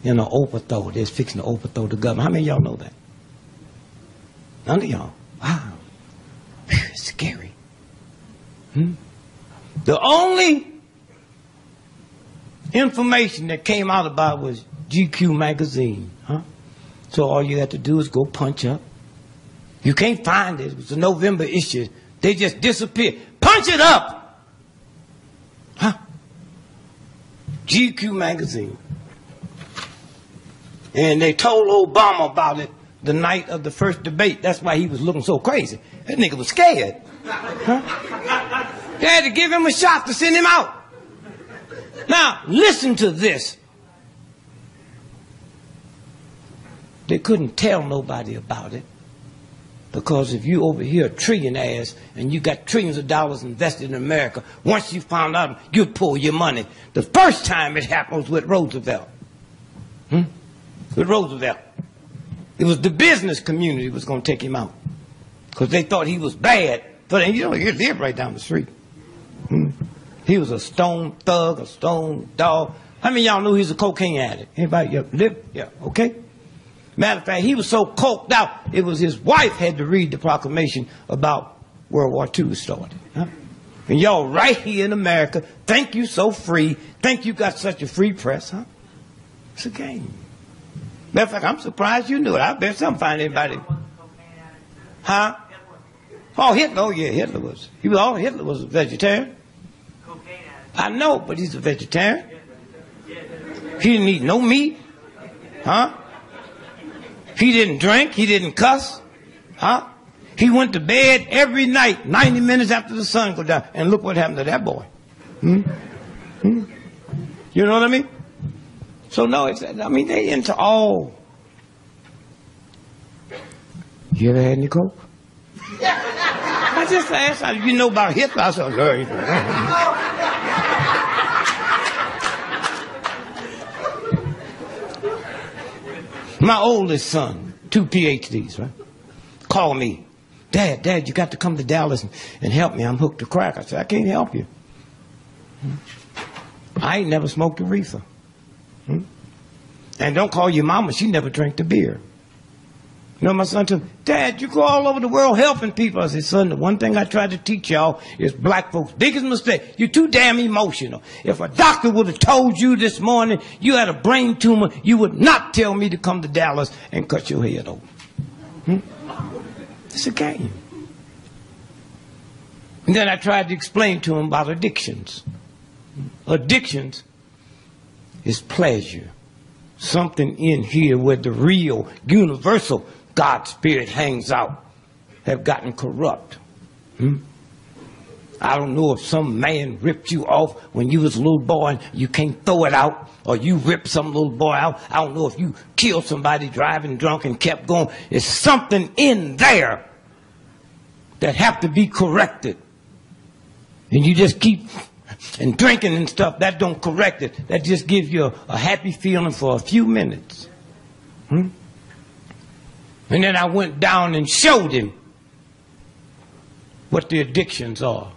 in an overthrow. They're fixing to overthrow the government. How many of y'all know that? None of y'all. Wow. Whew, it's scary. The only information that came out about it was GQ magazine. So all you have to do is go punch up. You can't find it. It was a November issue. They just disappeared. Punch it up! GQ magazine. And they told Obama about it the night of the first debate. That's why he was looking so crazy. That nigga was scared. They had to give him a shot to send him out. Now, listen to this. They couldn't tell nobody about it. Because if you over here a trillionaires and you got trillions of dollars invested in America, once you found out, you'd pull your money. The first time it happened was with Roosevelt. With Roosevelt. It was the business community that was going to take him out. Because they thought he was bad. But you know, he lived right down the street. He was a stone thug, a stone dog. How many of y'all knew he was a cocaine addict? Anybody live? Yeah, okay. Matter of fact, he was so coked out, it was his wife had to read the proclamation about World War II started. And y'all right here in America think you so free, think you got such a free press, It's a game. Matter of fact, I'm surprised you knew it. I bet some find anybody. Oh, Hitler. Oh, yeah, Hitler was. Hitler was a vegetarian. I know, but he's a vegetarian. He didn't eat no meat. He didn't drink. He didn't cuss. He went to bed every night, 90 minutes after the sun go down. And look what happened to that boy. You know what I mean? So no, they into all. You ever had any coke? I just asked how you know about Hitler. I said, my oldest son, 2 PhDs, right? Called me. Dad, you got to come to Dallas and help me. I'm hooked to crack. I said, I can't help you. I ain't never smoked a reefer. And don't call your mama. She never drank the beer. You know, my son told me, Dad, you go all over the world helping people. I said, son, the one thing I tried to teach y'all is black folks' biggest mistake. You're too damn emotional. If a doctor would have told you this morning you had a brain tumor, you would not tell me to come to Dallas and cut your head open. It's a game. And then I tried to explain to him about addictions. Addictions is pleasure. Something in here where the real, universal God spirit hangs out have gotten corrupt. I don't know if some man ripped you off when you was a little boy and you can't throw it out, or you ripped some little boy out. I don't know if you killed somebody driving drunk and kept going. There's something in there that have to be corrected. And you just keep and drinking and stuff, that don't correct it. That just gives you a happy feeling for a few minutes. And then I went down and showed him what the addictions are.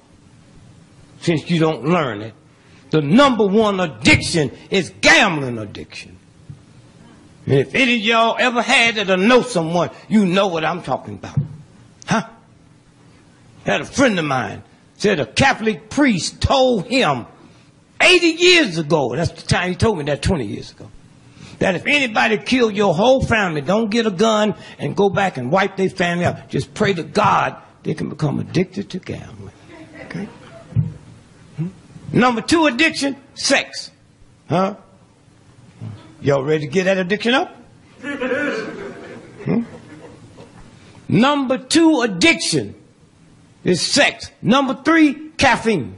Since you don't learn it. The number one addiction is gambling addiction. And if any of y'all ever had it or know someone, you know what I'm talking about. I had a friend of mine said a Catholic priest told him 80 years ago, that's the time he told me that 20 years ago, that if anybody killed your whole family, don't get a gun and go back and wipe their family out. Just pray to God they can become addicted to gambling. Okay? Number 2 addiction, sex. Y'all ready to get that addiction up? Number 2 addiction is sex. Number 3, caffeine.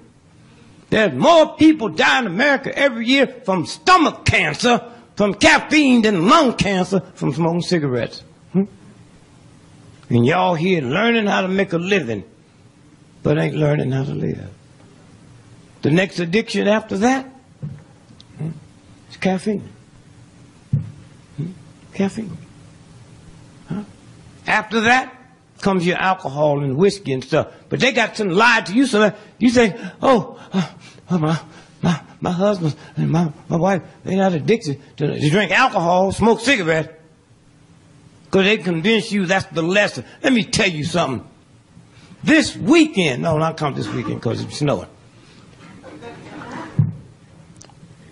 There's more people die in America every year from stomach cancer from caffeine than lung cancer from smoking cigarettes. And y'all here learning how to make a living, but ain't learning how to live. The next addiction after that is caffeine. Caffeine. After that comes your alcohol and whiskey and stuff. But they got some lied to you, so you say, my husband and my wife, they're not addicted to drink alcohol, smoke cigarettes. Because they convince you that's the lesson. Let me tell you something. This weekend, no, not come this weekend because it's snowing.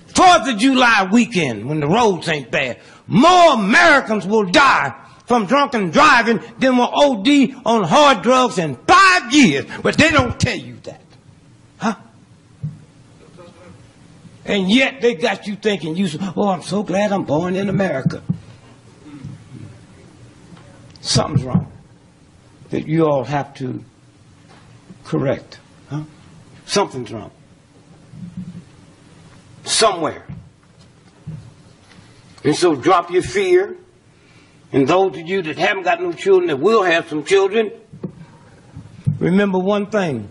4th of July weekend, when the roads ain't bad, more Americans will die from drunken driving than will OD on hard drugs in 5 years. But they don't tell you that. Huh? And yet they got you thinking, I'm so glad I'm born in America. Something's wrong that you all have to correct. Huh? Something's wrong. Somewhere. And so drop your fear. And those of you that haven't got no children that will have some children, remember one thing.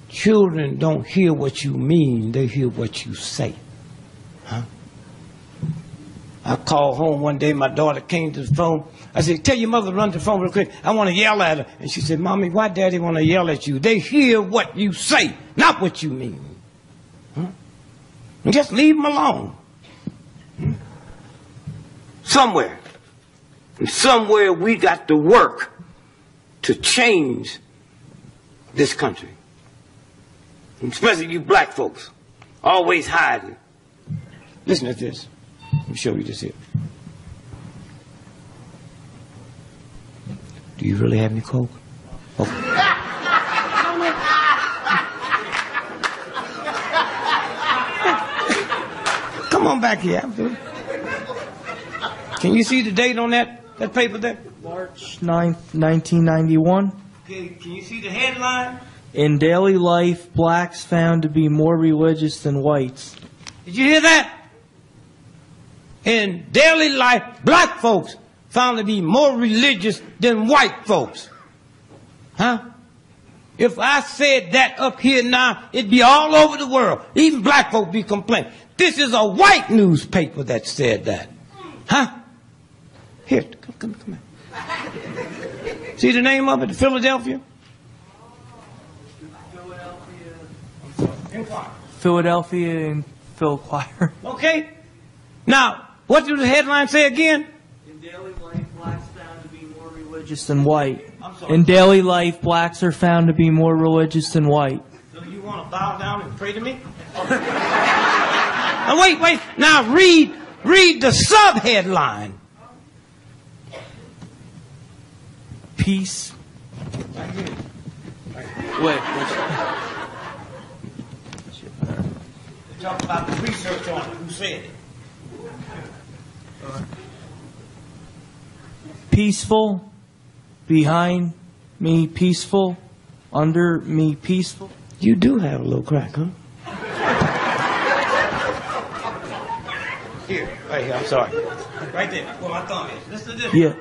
Children don't hear what you mean, they hear what you say. Huh? I called home one day, my daughter came to the phone. I said, tell your mother to run to the phone real quick. I want to yell at her. And she said, Mommy, why Daddy want to yell at you? They hear what you say, not what you mean. Huh? And just leave them alone. Somewhere. And somewhere we got to work to change this country. And especially you black folks, always hiding. Listen to this. Let me show you this here. Do you really have any Coke? Okay. Come on back here. Can you see the date on that paper there? March 9th, 1991. Okay, can you see the headline? In daily life, blacks found to be more religious than whites. Did you hear that? In daily life, black folks found to be more religious than white folks. Huh? If I said that up here now, it'd be all over the world. Even black folks be complaining. This is a white newspaper that said that. Huh? Here, come here. See the name of it, Philadelphia? Philadelphia and Philquire. Okay. Now, what did the headline say again? In daily life, blacks found to be more religious than white. I'm sorry. In daily life, blacks are found to be more religious than white. So you want to bow down and pray to me? Now wait. Now read the sub-headline. Peace. Wait. Talk about the research on it. Who said it? Peaceful. Behind me, peaceful. Under me, peaceful. You do have a little crack, huh? Here, right here. I'm sorry. Right there. Where my thumb is. Listen to this. Yeah.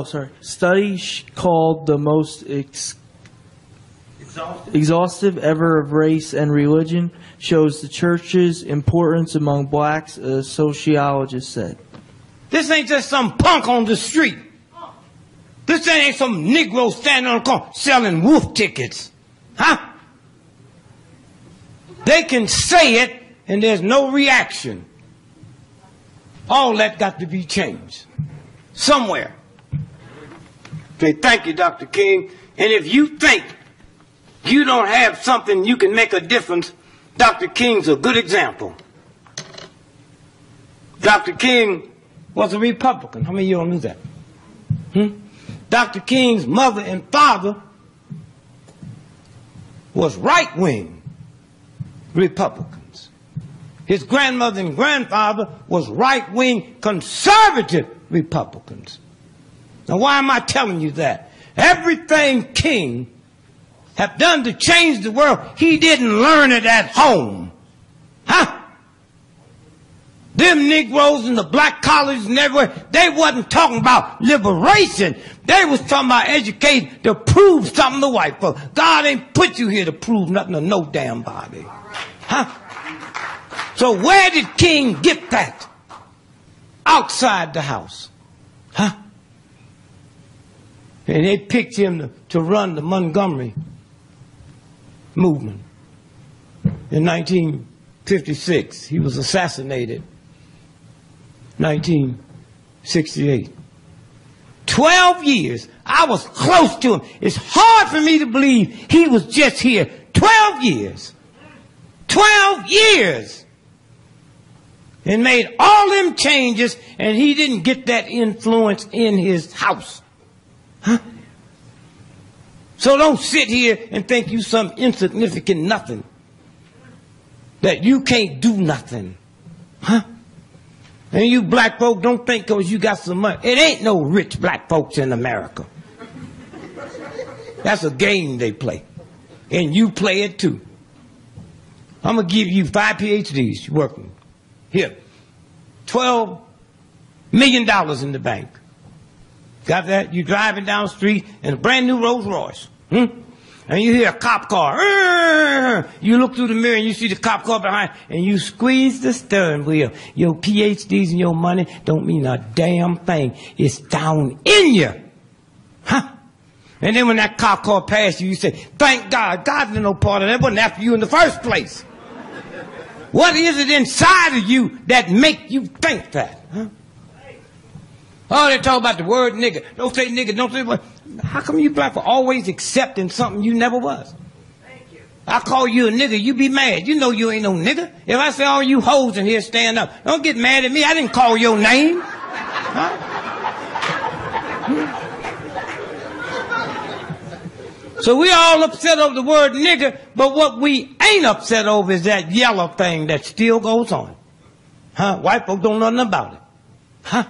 Sorry. Study called the most exhaustive ever of race and religion shows the church's importance among blacks, a sociologist said. This ain't just some punk on the street. This ain't some Negro standing on the corner selling wolf tickets. Huh? They can say it and there's no reaction. All that got to be changed. Somewhere. Okay, thank you, Dr. King. And if you think you don't have something you can make a difference, Dr. King's a good example. Dr. King was a Republican. How many of you all knew that? Dr. King's mother and father was right-wing Republicans. His grandmother and grandfather was right-wing conservative Republicans. Now, why am I telling you that? Everything King have done to change the world, he didn't learn it at home. Huh? Them Negroes in the black colleges and everywhere, they wasn't talking about liberation. They was talking about education to prove something to white folks. God ain't put you here to prove nothing to no damn body. Huh? So where did King get that? Outside the house. Huh? And they picked him to run the Montgomery movement. In 1956, he was assassinated. 1968. 12 years. I was close to him. It's hard for me to believe he was just here. 12 years. 12 years. And made all them changes, and he didn't get that influence in his house. Huh? So don't sit here and think you some insignificant nothing. That you can't do nothing. Huh? And you black folk don't think because you got some money. It ain't no rich black folks in America. That's a game they play. And you play it too. I'm going to give you 5 PhDs working. Here. $12 million in the bank. Got that? You driving down the street in a brand new Rolls Royce. And you hear a cop car. You look through the mirror and you see the cop car behind, and you squeeze the steering wheel. Your PhDs and your money don't mean a damn thing. It's down in you. Huh? And then when that cop car passed you, you say, thank God. God didn't know part of that. Wasn't after you in the first place. What is it inside of you that make you think that? Huh? Oh, they talk about the word nigger. Don't say nigger, don't say what. How come you black for always accepting something you never was? Thank you. I call you a nigger, you be mad. You know you ain't no nigger. If I say all you hoes in here stand up, don't get mad at me. I didn't call your name. Huh? So we all upset over the word nigger, but what we ain't upset over is that yellow thing that still goes on. Huh? White folks don't know nothing about it. Huh?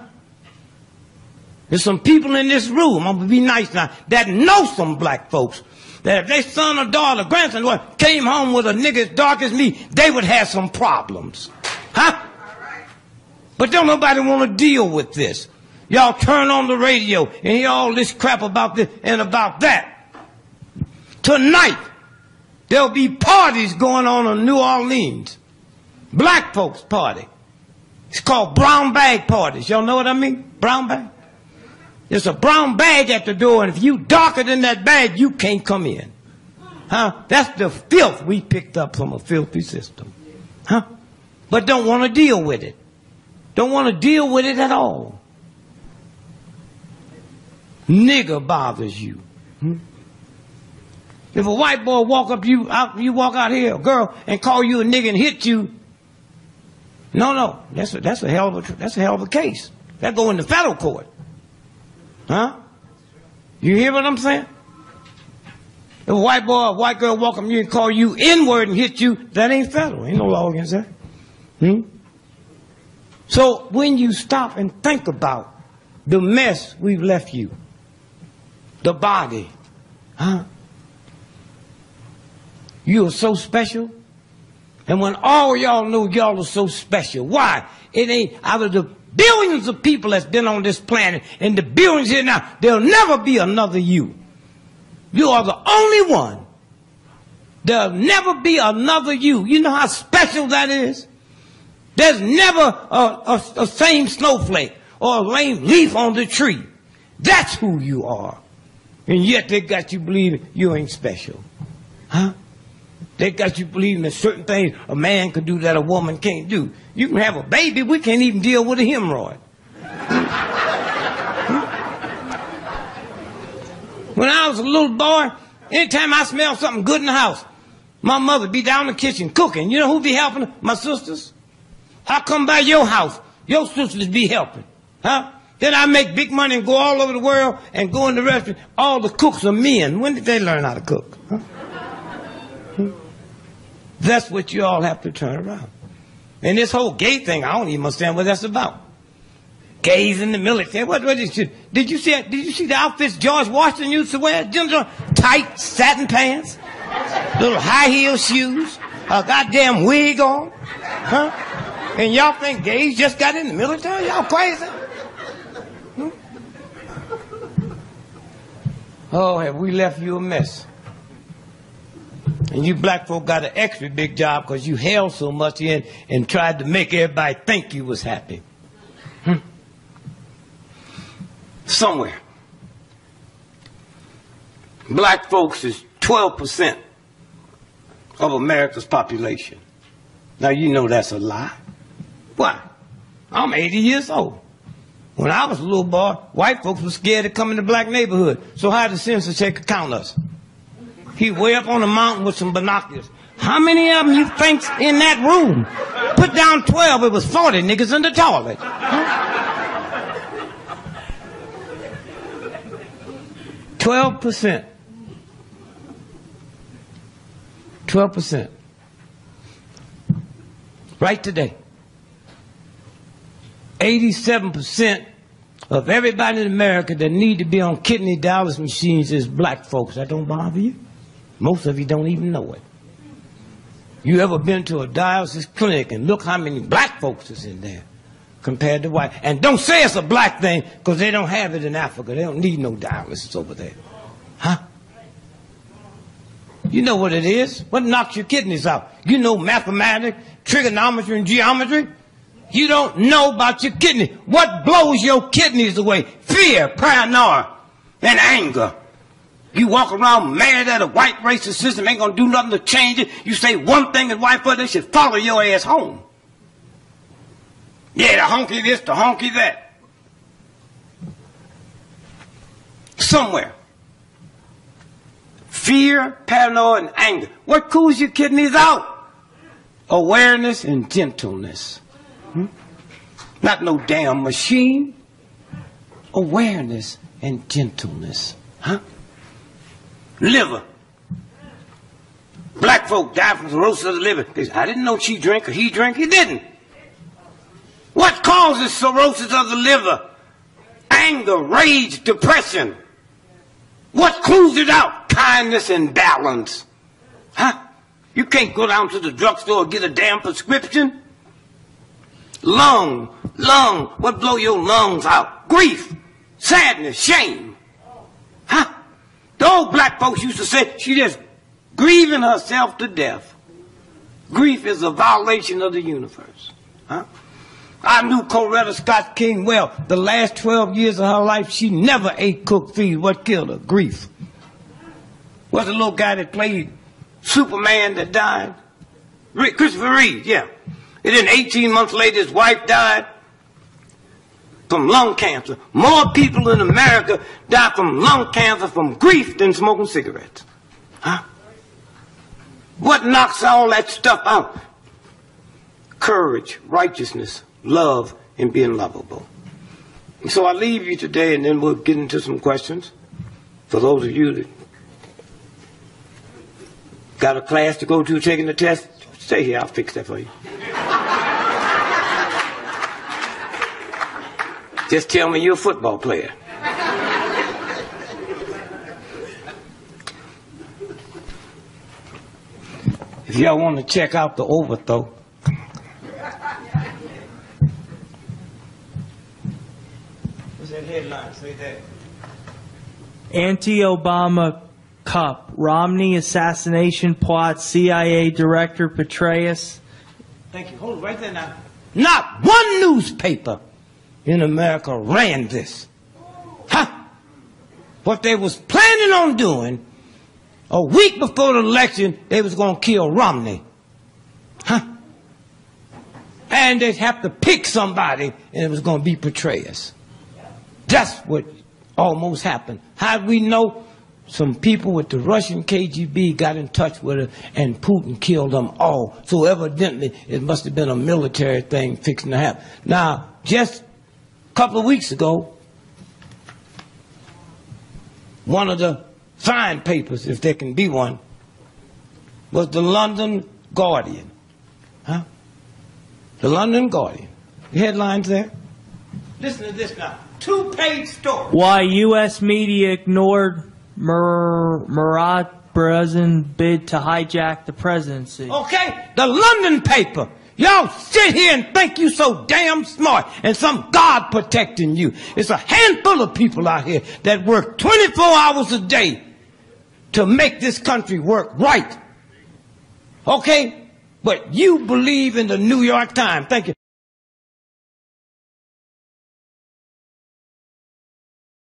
There's some people in this room, I'm going to be nice now, that know some black folks, that if their son or daughter, grandson, came home with a nigga as dark as me, they would have some problems. Huh? But don't nobody want to deal with this. Y'all turn on the radio and hear all this crap about this and about that. Tonight, there'll be parties going on in New Orleans. Black folks party. It's called brown bag parties. Y'all know what I mean? Brown bag. There's a brown bag at the door, and if you darker than that bag, you can't come in. Huh? That's the filth we picked up from a filthy system. Huh? But don't want to deal with it. Don't want to deal with it at all. Nigger bothers you. If a white boy walk up to you, you walk out here, a girl, and call you a nigger and hit you, no, that's a hell of a case. That go in the federal court. Huh? You hear what I'm saying? If a white boy or a white girl walk up to you and call you N-word and hit you, that ain't federal. Ain't no law against that. So when you stop and think about the mess we've left you, the body, huh? You are so special. And when all y'all know y'all are so special, why? It ain't out of the billions of people that's been on this planet and the billions here now, there'll never be another you. You are the only one. There'll never be another you. You know how special that is? There's never a same snowflake or a lame leaf on the tree. That's who you are. And yet they got you believing you ain't special. Huh? They got you believing that certain things a man can do that a woman can't do. You can have a baby, we can't even deal with a hemorrhoid. When I was a little boy, anytime I smelled something good in the house, my mother be down in the kitchen cooking. You know who be helping her? My sisters. I come by your house, your sisters be helping. Huh? Then I make big money and go all over the world and go in the restaurant. All the cooks are men. When did they learn how to cook? Huh? That's what you all have to turn around. And this whole gay thing, I don't even understand what that's about. Gays in the military. What is it? Did you see the outfits George Washington used to wear? Tight satin pants, little high heel shoes, a goddamn wig on, huh? And y'all think gays just got in the military? Y'all crazy? Hmm? Oh, have we left you a mess? And you black folk got an extra big job because you held so much in and tried to make everybody think you was happy. Somewhere, black folks is 12% of America's population. Now you know that's a lie. Why? I'm 80 years old. When I was a little boy, white folks were scared to come in the black neighborhood. So how did the census take count us? He way up on the mountain with some binoculars. How many of them you think's in that room? Put down 12, it was 40 niggas in the toilet. Huh? 12%. 12%. Right today. 87% of everybody in America that need to be on kidney dialysis machines is black folks. That don't bother you? Most of you don't even know it. You ever been to a dialysis clinic and look how many black folks is in there compared to white? And don't say it's a black thing because they don't have it in Africa. They don't need no dialysis over there. Huh? You know what it is? What knocks your kidneys out? You know mathematics, trigonometry, and geometry? You don't know about your kidney. What blows your kidneys away? Fear, paranoia, and anger. You walk around mad that a white racist system ain't gonna do nothing to change it. You say one thing in white folk, they should follow your ass home. Yeah, the honky this, the honky that. Somewhere. Fear, paranoia, and anger. What cools your kidneys out? Awareness and gentleness. Not no damn machine. Awareness and gentleness. Huh? Liver. Black folk die from cirrhosis of the liver. They say, I didn't know she drank or he drank. He didn't. What causes cirrhosis of the liver? Anger, rage, depression. What cools it out? Kindness and balance. Huh? You can't go down to the drugstore and get a damn prescription. Lung. What blow your lungs out? Grief, sadness, shame. Huh? The old black folks used to say she just grieving herself to death. Grief is a violation of the universe. Huh? I knew Coretta Scott King well. The last 12 years of her life, she never ate cooked feed. What killed her? Grief. What's the little guy that played Superman that died? Christopher Reeve, yeah. And then 18 months later, his wife died from lung cancer. More people in America die from lung cancer from grief than smoking cigarettes. Huh? What knocks all that stuff out? Courage, righteousness, love, and being lovable. And so I leave you today, and then we'll get into some questions. For those of you that got a class to go to, taking the test, stay here, I'll fix that for you. Just tell me you're a football player. If y'all want to check out the overthrow, what's that headline? Say that. Anti-Obama Cup. Romney assassination plot. CIA Director Petraeus. Thank you. Hold it right there now. Not one newspaper in America ran this. Huh? What they was planning on doing, a week before the election, they was going to kill Romney. Huh? And they'd have to pick somebody, and it was going to be Petraeus. That's what almost happened. How did we know? Some people with the Russian KGB got in touch with her, and Putin killed them all. So evidently, it must have been a military thing fixing to happen. Now, just a couple of weeks ago, one of the fine papers, if there can be one, was the London Guardian. Huh? The London Guardian. The headlines there. Listen to this now. 2-page story. Why U.S. media ignored Murad Brazen bid to hijack the presidency. Okay? The London paper. Y'all sit here and think you so damn smart and some God protecting you. It's a handful of people out here that work 24 hours a day to make this country work right. Okay? But you believe in the New York Times. Thank you.